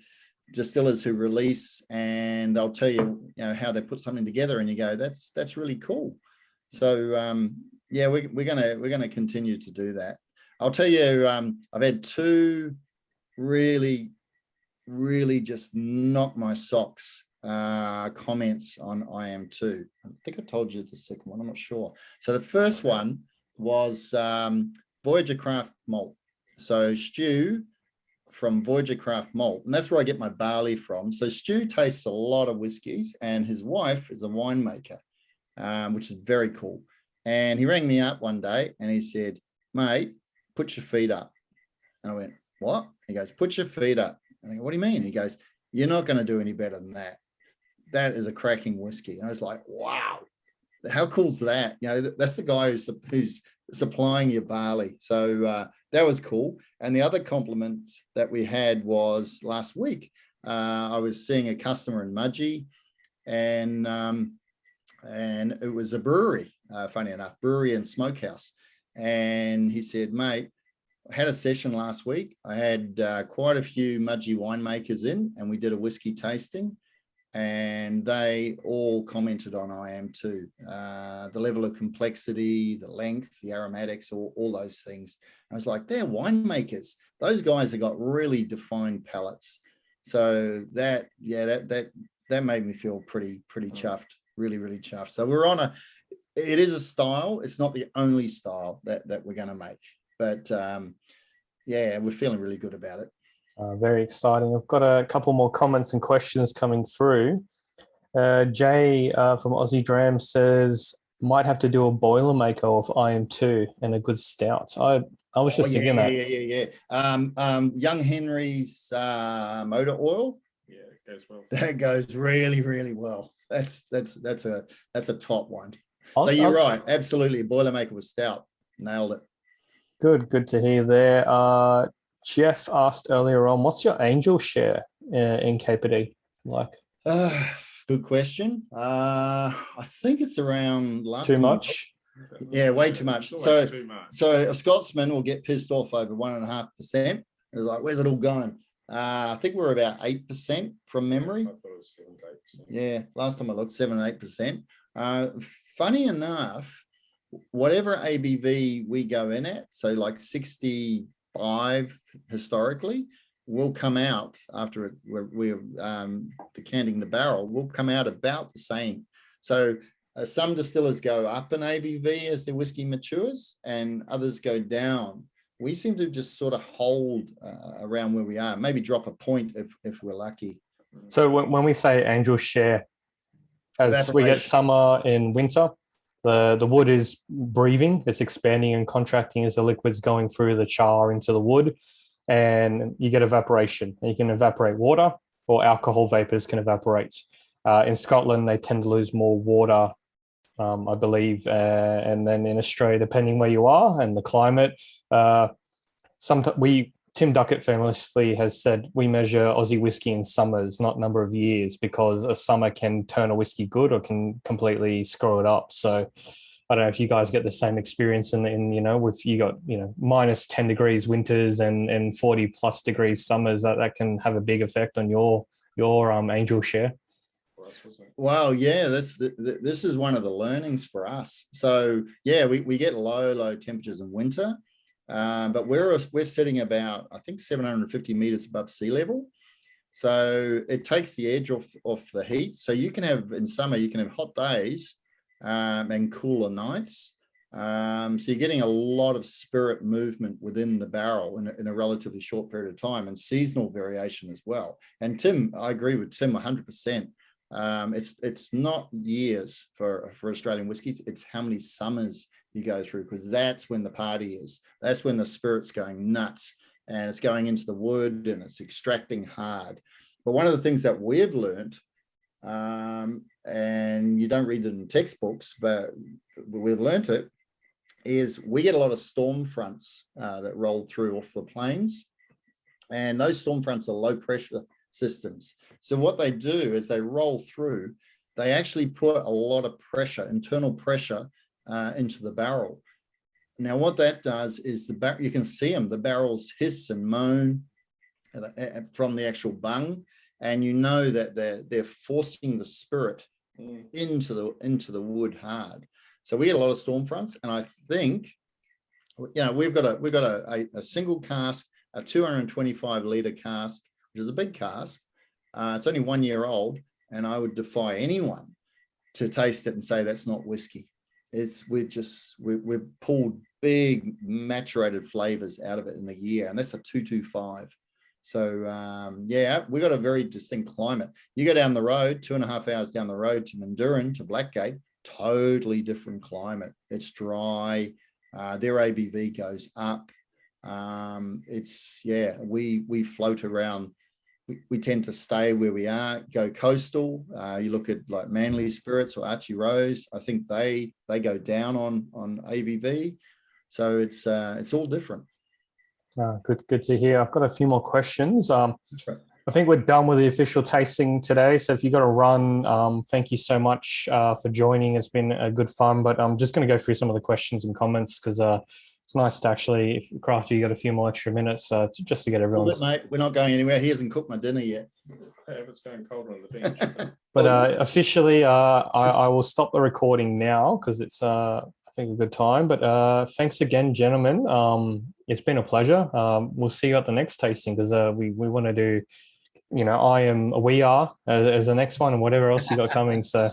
distillers who release and they'll tell you, how they put something together, and you go, that's really cool. So we're gonna continue to do that. I'll tell you, I've had two really just knock my socks comments on IM2. I think I told you the second one, I'm not sure. So the first one was Voyager Craft Malt. So Stu from Voyager Craft Malt, and that's where I get my barley from. So Stu tastes a lot of whiskies, and his wife is a winemaker, which is very cool. And he rang me up one day and he said, mate, put your feet up. And I went, what? He goes, put your feet up. And I go, what do you mean? He goes, you're not going to do any better than that. That is a cracking whiskey. And I was like, wow, how cool is that? That's the guy who's supplying your barley. So that was cool. And the other compliment that we had was last week. I was seeing a customer in Mudgee, and it was a brewery, funny enough, brewery and smokehouse. And he said, mate, I had a session last week. I had quite a few Mudgee winemakers in, and we did a whiskey tasting, and they all commented on IM2, the level of complexity, the length, the aromatics, all those things. I was like, they're winemakers. Those guys have got really defined palates. So that made me feel pretty chuffed, really chuffed. So it is a style. It's not the only style that we're going to make, but we're feeling really good about it. Very exciting. I've got a couple more comments and questions coming through. Jay from Aussie Dram says, might have to do a Boilermaker of IM2 and a good stout. I was just thinking that. Yeah. Young Henry's motor oil. Yeah, it goes well. That goes really, really well. That's a top one. So you're right. Absolutely. Boilermaker was stout. Nailed it. Good to hear there. Jeff asked earlier on, what's your angel share in Capertee like? Good question. I think it's around too much. Yeah, way too much. So too much. So a Scotsman will get pissed off over 1.5%. It's like, where's it all going? I think we're about 8% from memory. I thought it was 7 to 8%. Yeah, last time I looked, 7 or 8%. Funny enough, whatever ABV we go in at, so like 65 historically, will come out after we're decanting the barrel, will come out about the same. So some distillers go up in ABV as their whiskey matures, and others go down. We seem to just sort of hold around where we are, maybe drop a point if we're lucky. So when we say angel share, as we get summer and winter, the wood is breathing, it's expanding and contracting as the liquid's going through the char into the wood, and you get evaporation. You can evaporate water, or alcohol vapors can evaporate. In Scotland, they tend to lose more water, I believe, and then in Australia, depending where you are and the climate, Tim Duckett famously has said we measure Aussie whiskey in summers, not number of years, because a summer can turn a whiskey good or can completely screw it up. So I don't know if you guys get the same experience with you got minus 10 degrees winters and 40 plus degrees summers, that can have a big effect on your angel share. Wow, yeah, this is one of the learnings for us. So yeah, we get low temperatures in winter. But we're sitting about, I think, 750 meters above sea level. So it takes the edge off the heat. So you can have, in summer, you can have hot days and cooler nights. So you're getting a lot of spirit movement within the barrel in a relatively short period of time, and seasonal variation as well. And Tim, I agree with Tim 100%. It's not years for Australian whiskies. It's how many summers you go through, because that's when the party is. That's when the spirit's going nuts. and it's going into the wood and it's extracting hard. But one of the things that we've learned, and you don't read it in textbooks, but we've learned it, is we get a lot of storm fronts that roll through off the plains, and those storm fronts are low pressure systems. So what they do is they roll through, they actually put a lot of pressure, internal pressure, into the barrel. Now what that does is you can see them, the barrels hiss and moan from the actual bung, and you know that they're forcing the spirit into the wood hard. So we get a lot of storm fronts, and I think, you know, we've got a single cask, a 225 litre cask, which is a big cask. It's only 1 year old, and I would defy anyone to taste it and say that's not whiskey. We've pulled big maturated flavors out of it in a year, and that's a 225. So yeah, we got a very distinct climate. You go down the road, 2.5 hours down the road to Mandurin, to Blackgate, totally different climate. It's dry. Their ABV goes up. We float around. We tend to stay where we are, go coastal. You look at like Manly Spirits or Archie Rose, I think they go down on ABV. So it's all different. Good to hear. I've got a few more questions. I think we're done with the official tasting today. So if you got to run, thank you so much for joining. It's been a good fun, but I'm just going to go through some of the questions and comments because it's nice to actually, if Crafty, you got a few more extra minutes just to get everyone's. Mate, we're not going anywhere. He hasn't cooked my dinner yet. It's going colder on the bench. But officially, I will stop the recording now because it's, I think, a good time. But thanks again, gentlemen. It's been a pleasure. We'll see you at the next tasting because we want to do, you know, we are as the next one and whatever else you got coming. So